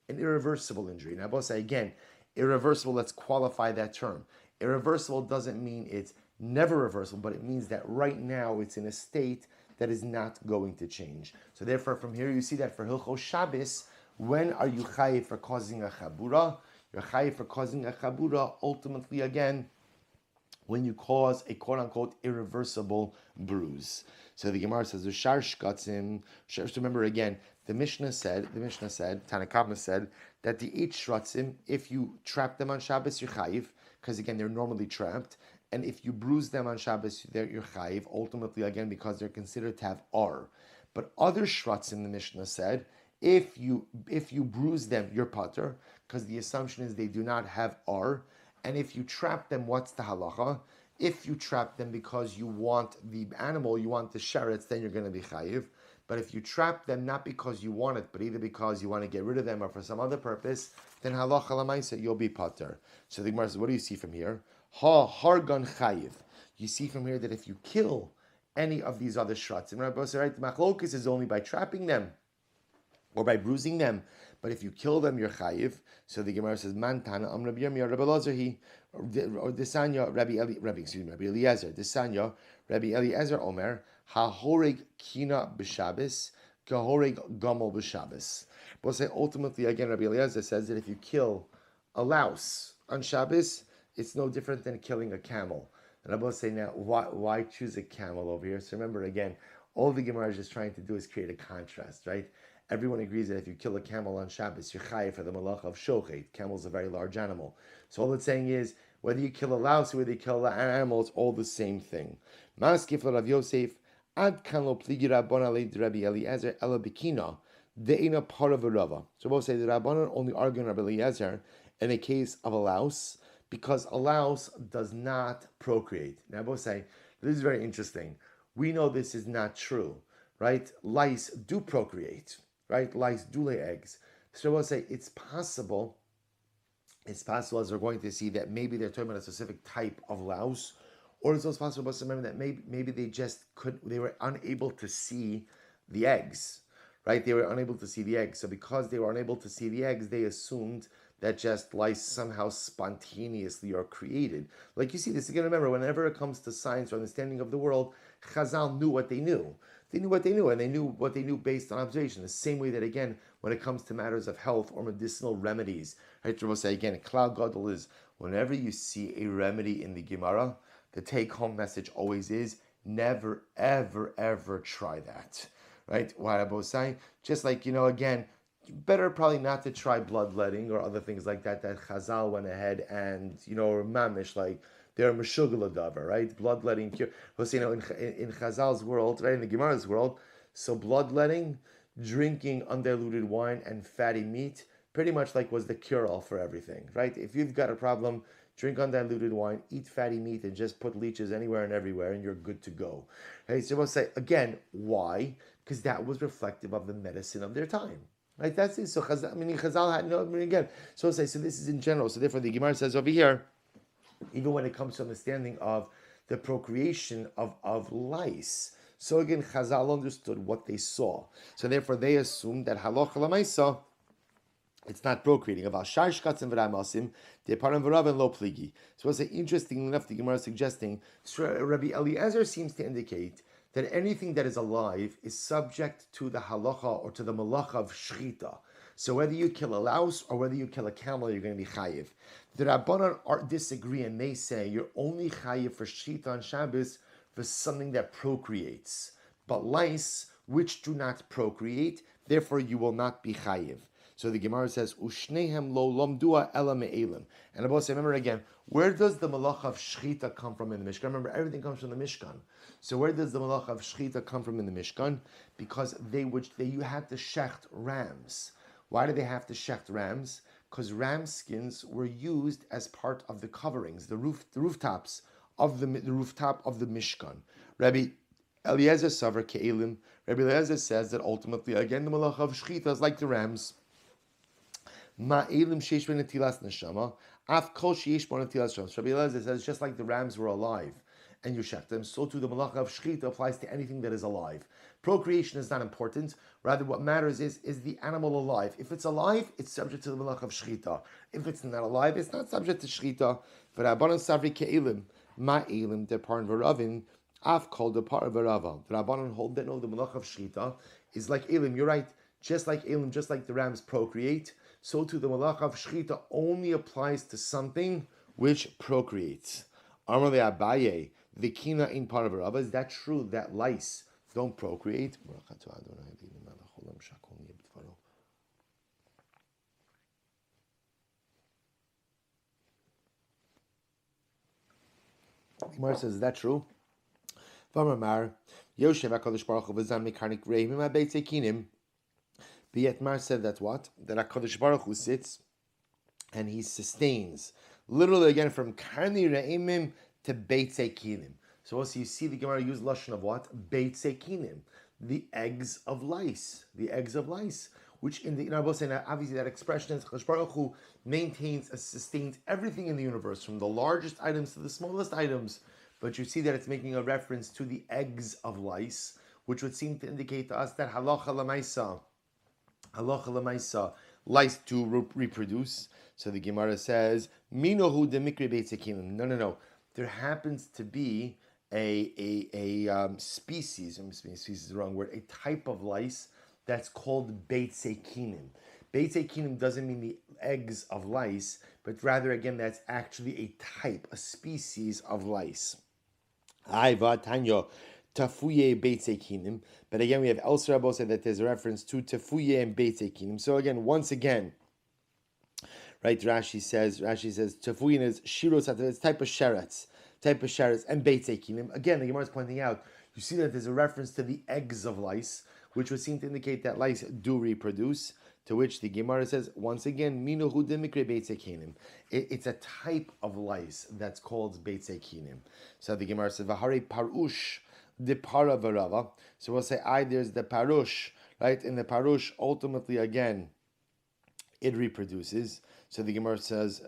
An irreversible injury. Now, I will say again, irreversible, let's qualify that term. Irreversible doesn't mean it's never reversible, but it means that right now it's in a state that is not going to change. So therefore, from here you see that for Hilchos Shabbos, when are you chayiv for causing a chabura? You're chayiv for causing a chabura, ultimately again, when you cause a quote-unquote irreversible bruise. So the Gemara says, "Ushar shkatzim." Remember again, the Mishnah said, Tanakama said, that the 8 shratzim, if you trap them on Shabbos, you're chayiv, because again, they're normally trapped. And if you bruise them on Shabbos, you're chayiv, ultimately again, because they're considered to have ar. But other shratzim, the Mishnah said, if you bruise them, you're pater, because the assumption is they do not have ar. And if you trap them, what's the halacha? If you trap them because you want the animal, you want the sheretz, then you're going to be chayiv. But if you trap them not because you want it, but either because you want to get rid of them or for some other purpose, then halacha lamaisa, you'll be pater. So the Gemara says, what do you see from here? Ha hargan chayiv. You see from here that if you kill any of these other shratzim, Rabbi said, right, the machlokes is only by trapping them or by bruising them. But if you kill them, you're chayiv. So the Gemara says, "Man tana am Rabbi Yirmiyah Rabbi Elazar he or Desanya Rabbi Eliezer Desanya Rabbi Eliezer Omer hahorig kina b'Shabbos kahorig gamol b'Shabbos." But say ultimately again, Rabbi Eliezer says that if you kill a louse on Shabbos, it's no different than killing a camel. And I will say now, why choose a camel over here? So remember again, all the Gemara is just trying to do is create a contrast, right? Everyone agrees that if you kill a camel on Shabbos, you're chayiv for the malach of shochet. Camel's a very large animal. So all it's saying is, whether you kill a louse or whether you kill an animal, it's all the same thing. Maskif Rav Yosef, ad kan lo pligi Rabban alei Rabbi Eliezer ela bikina, de'ina parav rava. So we'll say the Rabbanan only argue on Rabbi Eliezer in the case of a louse, because a louse does not procreate. Now we'll say, this is very interesting. We know this is not true, right? Lice do procreate. Right, lice do lay eggs. So we'll say it's possible as we're going to see that maybe they're talking about a specific type of louse, or it's also possible to remember that maybe they were unable to see the eggs, right? They were unable to see the eggs. So because they were unable to see the eggs, they assumed that just lice somehow spontaneously are created. Like you see this again. Remember, whenever it comes to science or understanding of the world, Chazal knew what they knew. They knew what they knew, and they knew what they knew based on observation. The same way that, again, when it comes to matters of health or medicinal remedies, right? We'll say again, Klal Gadol is whenever you see a remedy in the Gemara, the take-home message always is never, ever, ever try that, right? Why I both say, just like again, better probably not to try bloodletting or other things like that. That Chazal went ahead and or mamish like. They're meshugala davar, right? Bloodletting cure. We'll say, in Chazal's world, right, in the Gemara's world, so bloodletting, drinking undiluted wine and fatty meat, pretty much like was the cure-all for everything, right? If you've got a problem, drink undiluted wine, eat fatty meat, and just put leeches anywhere and everywhere, and you're good to go. Okay, so we'll say, again, why? Because that was reflective of the medicine of their time. Right? That's it. So Chazal had again. So we'll say, so this is in general. So therefore the Gemara says over here, even when it comes to understanding of the procreation of lice. So again, Chazal understood what they saw. So therefore they assumed that halacha l'maisa, It's not procreating. Aval shar shkatzim v'ramasim de'param v'rav lo pligi. So what's interesting enough, the Gemara is suggesting, Rabbi Eliezer seems to indicate that anything that is alive is subject to the halacha or to the malacha of shchita. So whether you kill a louse or whether you kill a camel, you're going to be chayiv. The Rabbanan disagree and they say you're only chayiv for shchita on Shabbos for something that procreates. But lice, which do not procreate, therefore you will not be chayiv. So the Gemara says, "Ushnehem lo lomdua ela me'elim." And Abba say, remember again, where does the malach of shchita come from in the Mishkan? Remember, everything comes from the Mishkan. So where does the malach of shchita come from in the Mishkan? Because you had to shecht rams. Why did they have to shecht rams? Because ram skins were used as part of the coverings, the rooftops of the rooftop of the Mishkan. Rabbi Eliezer Savar Ke'elim. Rabbi Eliezer says that ultimately, again, the malach of shchita is like the rams. Ma'elim sheish benetilas neshama, af kol sheish benetilas neshama. Rabbi Eliezer says just like the rams were alive, and you shecht them, so too the malacha of shechita applies to anything that is alive. Procreation is not important. Rather, what matters is the animal alive? If it's alive, it's subject to the malacha of shechita. If it's not alive, it's not subject to shechita. For Rabbanan savri ke'elim, ma'elim deparin v'ravin, af kol depar v'rava. The Rabbanan hold that no, the malacha of shechita is like elim. You're right. Just like elim, just like the rams procreate, so too the malach of shechita only applies to something which procreates. Amar le Abaye, the kina in paravarava. Is that true that lice don't procreate? Gemara says, is that true? V'amar Yoshev HaKadosh Baruch Hu v'zam mikarnik reimim ha'beit zekinim. The Yetmar said that what? That HaKadosh Baruch Hu sits and he sustains. Literally again from Karni Re'imim to Beit Sekinim. So also you see the Gemara use Lashon of what? Beit Sekinim. The eggs of lice. The eggs of lice. Which in the obviously that expression is HaKadosh Baruch Hu maintains and sustains everything in the universe, from the largest items to the smallest items. But you see that it's making a reference to the eggs of lice, which would seem to indicate to us that halacha l'maisa, lice to reproduce. So the Gemara says, "Minohu de mikre beit sekinim." No. There happens to be a species. Species is the wrong word. A type of lice that's called beit sekinim. Beit sekinim doesn't mean the eggs of lice, but rather again that's actually a type, a species of lice. Aiva Tanya. Tafuye Beit Sekinim. But again, we have elsewhere Rabbi said that there's a reference to Tafuye and Beit Sekinim. So again, once again, right? Rashi says Tafuyin is Shiros. It's type of sheretz, and Beit Sekinim. Again, the Gemara is pointing out. You see that there's a reference to the eggs of lice, which would seem to indicate that lice do reproduce. To which the Gemara says once again, Minuhu demikre Beit Sekinim. It's a type of lice that's called Beit Sekinim. So the Gemara says V'harei parush. The paravarava. So we'll say, there's the parush, right? In the parush, ultimately, again, it reproduces. So the Gemara says,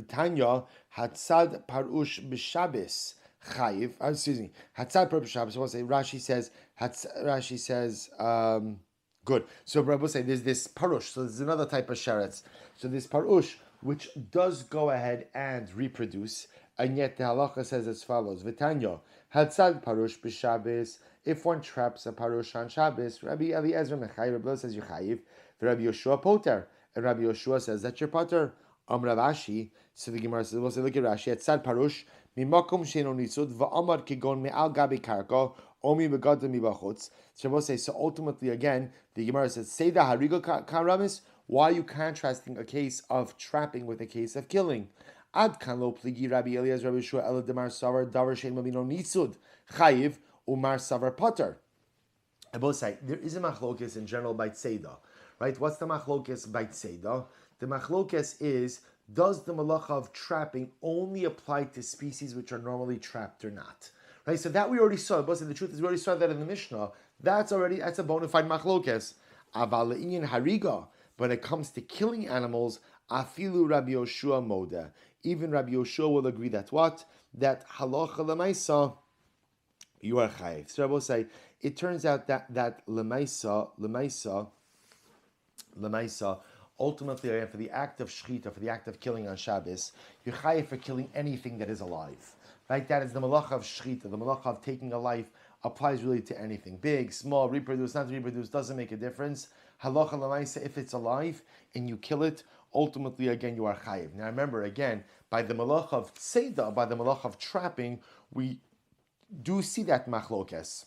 Tanya, hatzad parush b'shabes chayiv. Hatzad parush b'shabes. So we'll say, Rashi says, good. So we'll say, there's this parush. So there's another type of sheretz. So this parush, which does go ahead and reproduce, and yet the halacha says as follows: V'tanya hatzad parush b'Shabbos. If one traps a parush on Shabbos, Rabbi Eliezer mechayiv. Rabbi says you chayiv. Rabbi Yoshua poter, and Rabbi Yoshua says that you're poter. Rav Ashi. So the Gemara says, we'll say, look at Rashi. Hatzad parush mimakom sheino nitzud va'amar kigon me'al gabi karka omi begadim mibachutz. So we'll say, so ultimately again, the Gemara says, say the harigo karamis. Why are you contrasting a case of trapping with a case of killing? Ad kan lo pligi Rabbi Eliezer Rabbi Shua el demar savar davar shein mamino nitzud chayiv umar savar potter. I both say there is a machlokes in general by tzeda, right? What's the machlokes by tzeda? The machlokes is, does the malacha of trapping only apply to species which are normally trapped or not? Right. So that we already saw. But the truth is, we already saw that in the Mishnah. That's a bona fide machlokes. Aval le'inyan hariga. When it comes to killing animals, afilu Rabbi Yoshua moda. Even Rabbi Yoshua will agree that what? That halacha lemaisa, you are chayiv. So I will say, it turns out that lemaisa, ultimately, for the act of shechita, for the act of killing on Shabbos, you're chayiv for killing anything that is alive. Right? That is the malacha of shechita, the malacha of taking a life applies really to anything. Big, small, reproduce, not reproduce, doesn't make a difference. Halacha l'maisa, if it's alive and you kill it, ultimately, again, you are chayiv. Now remember, again, by the malacha of tzeda, by the malacha of trapping, we do see that machlokes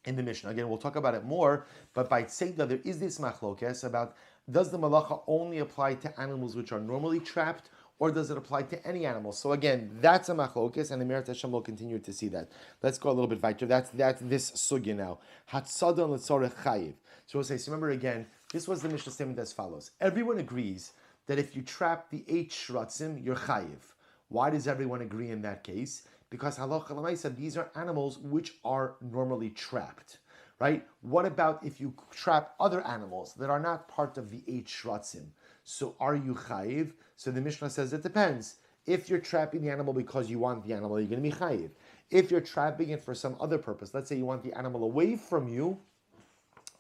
in the Mishnah. Again, we'll talk about it more, but by tzeda, there is this machlokes about, does the malacha only apply to animals which are normally trapped, or does it apply to any animal? So again, that's a machlokes, and the Merit Hashem will continue to see that. Let's go a little bit weiter. That's this sugya now. Hatzada l'tzorech chayiv. So we'll say, so remember again, this was the Mishnah statement as follows. Everyone agrees that if you trap the 8 shratzim, you're chayiv. Why does everyone agree in that case? Because halacha l'maisa, these are animals which are normally trapped. Right? What about if you trap other animals that are not part of the 8 shratzim? So are you chayiv? So the Mishnah says it depends. If you're trapping the animal because you want the animal, you're going to be chayiv. If you're trapping it for some other purpose, let's say you want the animal away from you,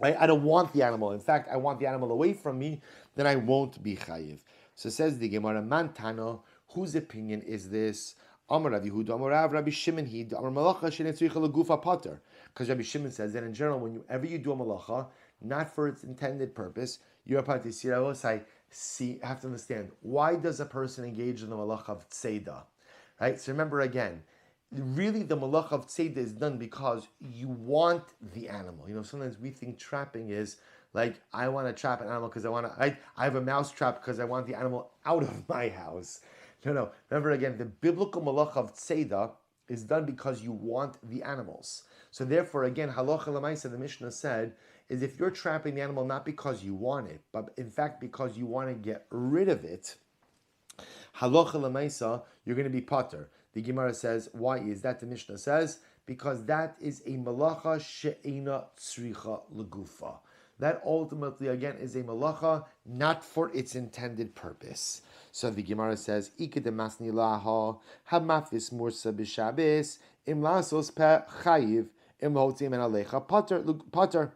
right? I don't want the animal. In fact, I want the animal away from me, then I won't be chayiv. So says the Gemara, Mantano, whose opinion is this? Amar Rav Yehuda, Amar Rav, Rabbi Shimon, Amar Malacha shenetzricha legufa pater. Because Rabbi Shimon says that in general, whenever you do a malacha, not for its intended purpose, you're part of the see, have to understand, why does a person engage in the malacha of tzeda? Right? So remember again, really the malacha of tzeda is done because you want the animal. Sometimes we think trapping is like, I want to trap an animal because I have a mouse trap because I want the animal out of my house. No. Remember again, the biblical malacha of tzeda is done because you want the animals. So therefore, again, halacha l'maisa, the Mishnah said, is if you're trapping the animal not because you want it, but in fact because you want to get rid of it, halacha l'maisa, you're going to be pater. The Gemara says, why is that? The Mishnah says, because that is a malacha she'ena tzricha legufa. That ultimately, again, is a malacha not for its intended purpose. So the Gemara says, Ike de masni laha, hamafis mursa b'shabes, im lasos pe chayiv, im hotzim en alecha, pater.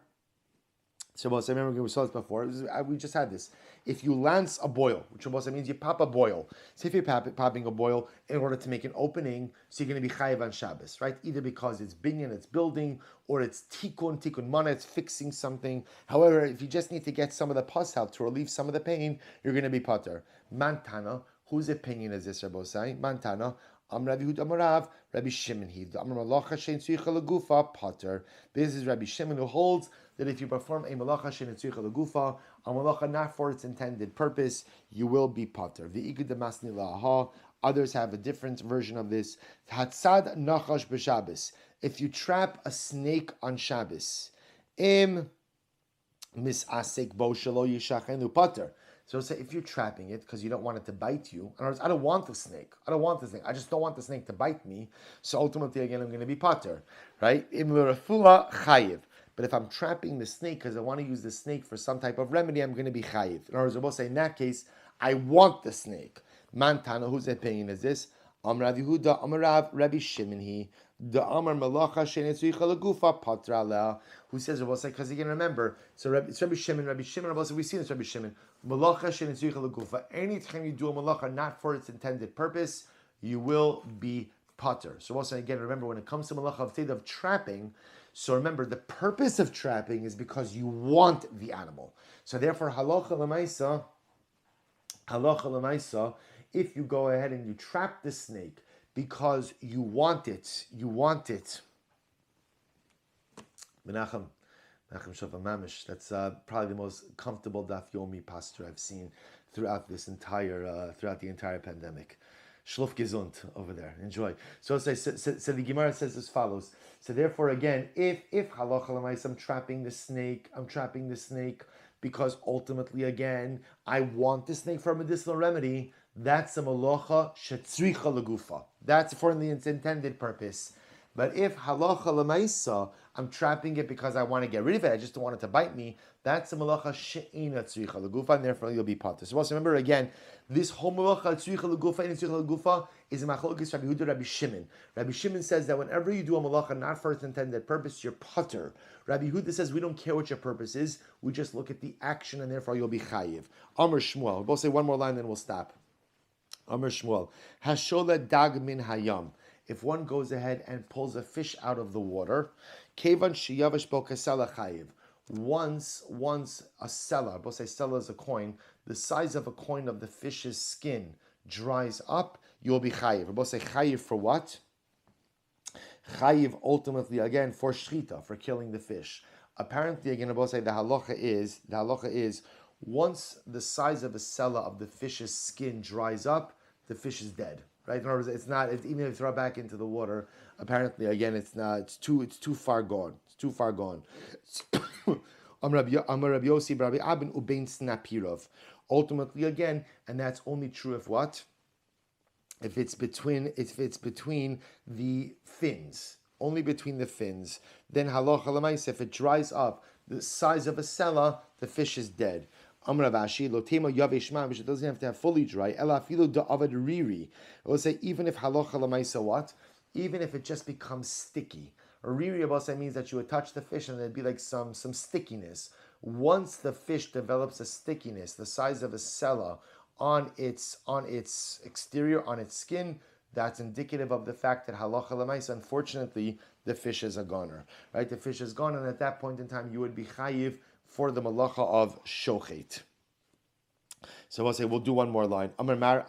So I remember we saw this before. We just had this. If you lance a boil, which means you pop a boil. So if you're popping a boil in order to make an opening, so you're going to be chayiv on Shabbos, right? Either because it's binyan, it's building, or it's tikkun mana, it's fixing something. However, if you just need to get some of the pus out to relieve some of the pain, you're going to be pater. Mantana, whose opinion is this, Rabbi Osai? Mantana. Rabbi Yehuda Amarav, Rabbi Shimon Malacha shein tzricha legufa pater. This is Rabbi Shimon who holds that if you perform a malacha shein tzricha legufa, a malacha not for its intended purpose, you will be pater. The igud masni laha. Others have a different version of this. Hatzad nachash b'Shabbos. If you trap a snake on Shabbos, im misasek bo shelo yishachenu pater. So say if you're trapping it because you don't want it to bite you, in other words, I don't want the snake. I just don't want the snake to bite me. So ultimately, again, I'm going to be pater, right? But if I'm trapping the snake because I want to use the snake for some type of remedy, I'm going to be chayiv. In other words, we'll say in that case, I want the snake. Mantana, whose opinion is this? Rav Yehuda, Rav, Rabbi Shimon, the Amar Malacha shenetzricha legufa patra, who says, because you can remember, so it's Rabbi Shimon, we see this Rabbi Shimon, Malacha shenetzricha legufa. Anytime you do a malacha not for its intended purpose, you will be pater. So also again, remember when it comes to malacha of trapping, so remember the purpose of trapping is because you want the animal. So therefore, halacha l'maisa, if you go ahead and you trap the snake because you want it. Menachem Shofar Mamish. That's probably the most comfortable daf yomi pastor I've seen throughout the entire pandemic. Shluf gesund over there. Enjoy. So the Gemara says as follows. So therefore, again, if halacha l'maisa, I'm trapping the snake because ultimately, again, I want the snake for a medicinal remedy. That's a malacha shetzricha legufa. That's for its intended purpose. But if halacha lemaisa, I'm trapping it because I want to get rid of it, I just don't want it to bite me, that's a malacha she'ina tzricha l'gufa, and therefore you'll be patur. So also remember again, this whole malacha tzricha l'gufa and tzricha l'gufa is a machlokes Rabbi Yehuda, Rabbi Shimon. Rabbi Shimon says that whenever you do a malacha not for its intended purpose, you're patur. Rabbi Yehuda says we don't care what your purpose is, we just look at the action and therefore you'll be chayiv. Amr Shmuel. We'll both say one more line, then we'll stop. Amr Shmuel. Hashola dag min hayam. If one goes ahead and pulls a fish out of the water, kevan shiyavish bo kasela chayiv. Once a seller, both say seller is a coin, the size of a coin of the fish's skin dries up, you'll be chayiv. Both say chayiv for what? Chayiv ultimately again for shchita, for killing the fish. Apparently again, both say the halacha is once the size of a seller of the fish's skin dries up, the fish is dead. Right? In other words, even if you throw it back into the water, apparently again it's too far gone. It's too far gone. Ultimately again, and that's only true if what? If it's between the fins. Only between the fins. Then halacha l'maisa, if it dries up the size of a sela, the fish is dead. Amar Avashi, Lotema Yaveshma, which it doesn't have to have fully dry. Ela filu da'avad riri. It will say even if halacha lemaisa what? Even if it just becomes sticky. A riri abasa means that you would touch the fish and there'd be like some stickiness. Once the fish develops a stickiness, the size of a sela on its exterior, on its skin, that's indicative of the fact that halacha lemaisa, unfortunately, the fish is a goner. Right? The fish is gone, and at that point in time, you would be chayiv for the malacha of shochet. So we'll say we'll do one more line. Amar mar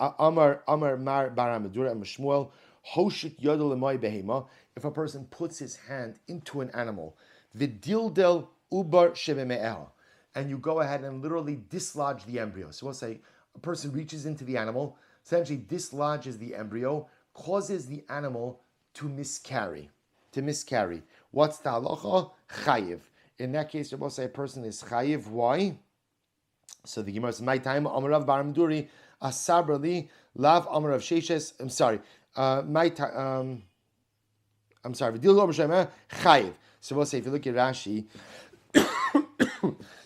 baramadura and Shmuel hoshit yodel lemoy behema. If a person puts his hand into an animal, vidildel ubar shebeme'eha, and you go ahead and literally dislodge the embryo. So we'll say a person reaches into the animal, essentially dislodges the embryo, causes the animal to miscarry. What's the halacha? Chayiv. In that case, you're supposed to say a person is chayiv. Why? So the Gemara says, "My time Amarav Baramduri Asabrali Lav Amarav Sheshes." I'm sorry. Chayiv. So we'll say if you look at Rashi.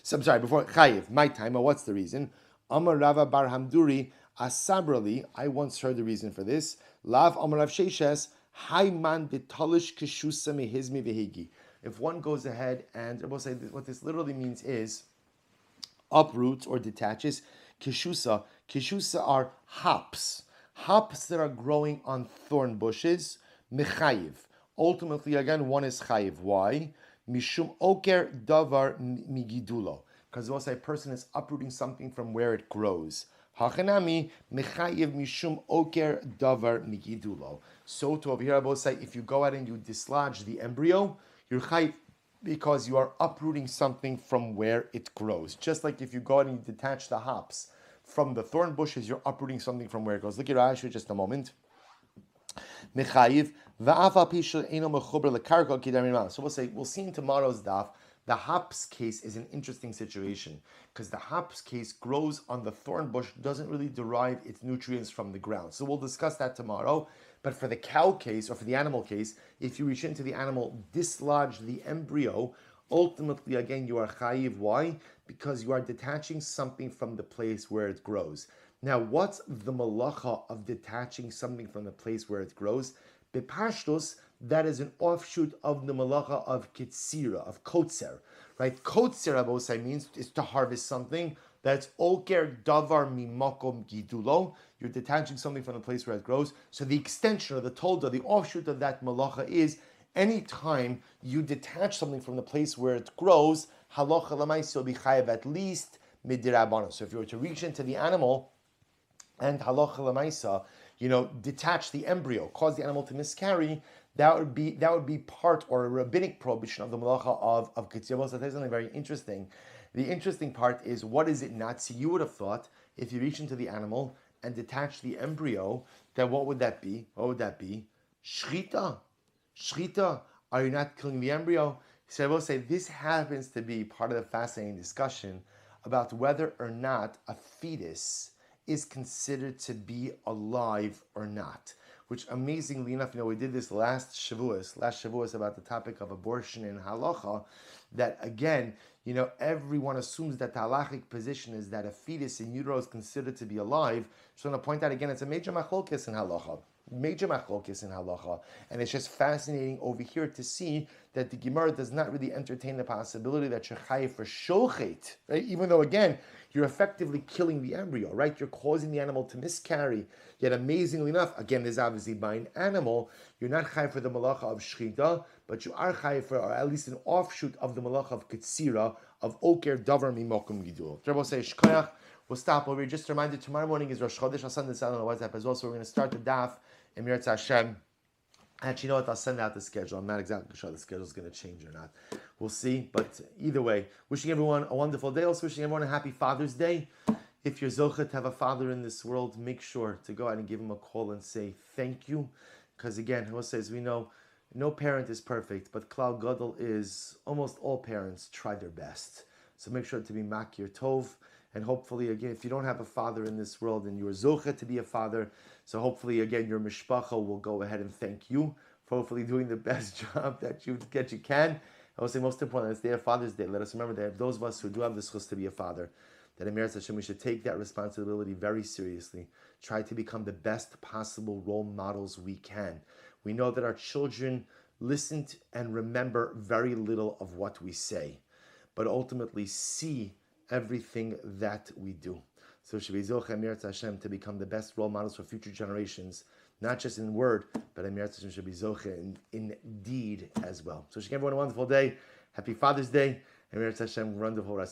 So I'm sorry. Before chayiv, my time. What's the reason? Amarava Barhamduri Asabrali. I once heard the reason for this. Lav Amarav Sheshes Hayman Bitalish Kishusa Mehizmi Vehigi. If one goes ahead and we'll say what this literally means is uproots or detaches kishusa. Kishusa are hops that are growing on thorn bushes. Mechayiv. Ultimately, again, one is chayiv. Why? Mishum oker davar migidulo. Because we'll say a person is uprooting something from where it grows. Hachanami mechayiv mishum oker davar migidulo. So to over here, I will say if you go ahead and you dislodge the embryo, you're chayiv because you are uprooting something from where it grows. Just like if you go out and you detach the hops from the thorn bushes, you're uprooting something from where it goes. Look at Rashi just a moment. Mechayiv va'afa pishul eno mechuber lekarka kidarim. So we'll see in tomorrow's daf. The hops case is an interesting situation because the hops case grows on the thorn bush, doesn't really derive its nutrients from the ground. So we'll discuss that tomorrow. But for the cow case or for the animal case, if you reach into the animal, dislodge the embryo, ultimately again you are chayiv. Why? Because you are detaching something from the place where it grows. Now, what's the malacha of detaching something from the place where it grows? Bepashtos, that is an offshoot of the malacha of kitzira, of kotzer, right? Kotzer, abosai, means is to harvest something. That's oker davar mimakom gidulo. You're detaching something from the place where it grows. So the extension or the tolda, the offshoot of that malacha is anytime you detach something from the place where it grows, halacha l'maisa will be chayav at least midirabana. So if you were to reach into the animal and halacha l'maisa, detach the embryo, cause the animal to miscarry, that would be part or a rabbinic prohibition of the malacha of kitzir. So there's something very interesting. The interesting part is, what is it not? So you would have thought if you reach into the animal and detach the embryo, then what would that be? Shchita. Shchita. Are you not killing the embryo? So I will say this happens to be part of the fascinating discussion about whether or not a fetus is considered to be alive or not. which amazingly enough, we did this last Shavuos about the topic of abortion in halacha, that again, everyone assumes that the halachic position is that a fetus in utero is considered to be alive. So I'm going to point out again, it's a major machlokes in halacha. And it's just fascinating over here to see that the Gemara does not really entertain the possibility that you're chayiv for shochet, right? Even though, again, you're effectively killing the embryo, right? You're causing the animal to miscarry. Yet, amazingly enough, again, there's obviously by an animal, you're not chayiv for the malacha of shchita, but you are chayiv for, or at least an offshoot of the malacha of ketzira, of oker davar mimokum gidul. Rabbi says, shkoyach. We'll stop over here. Just a reminder, tomorrow morning is Rosh Chodesh. I'll send this out on the WhatsApp as well. So we're going to start the daf in Mirat Hashem. Actually, you know what? I'll send out the schedule. I'm not exactly sure the schedule is going to change or not. We'll see. But either way, wishing everyone a wonderful day. Also wishing everyone a happy Father's Day. If you're zocha to have a father in this world, make sure to go out and give him a call and say thank you. Because again, Hosea says, we know no parent is perfect, but Klal Gadol is, almost all parents try their best. So make sure to be makir tov. And hopefully, again, if you don't have a father in this world and you're zocha to be a father, so hopefully, again, your mishpacha will go ahead and thank you for hopefully doing the best job that you can. I would say most important, it's their Father's Day. Let us remember that those of us who do have the schus to be a father, that in Meretz Hashem, we should take that responsibility very seriously. Try to become the best possible role models we can. We know that our children listen to and remember very little of what we say, but ultimately see everything that we do. So Shabbat Zocha Emirat Hashem to become the best role models for future generations, not just in word, but Emirat Hashem should be Zocha in deed as well. So everyone a wonderful day. Happy Father's Day. Emirat Hashem, wonderful rest.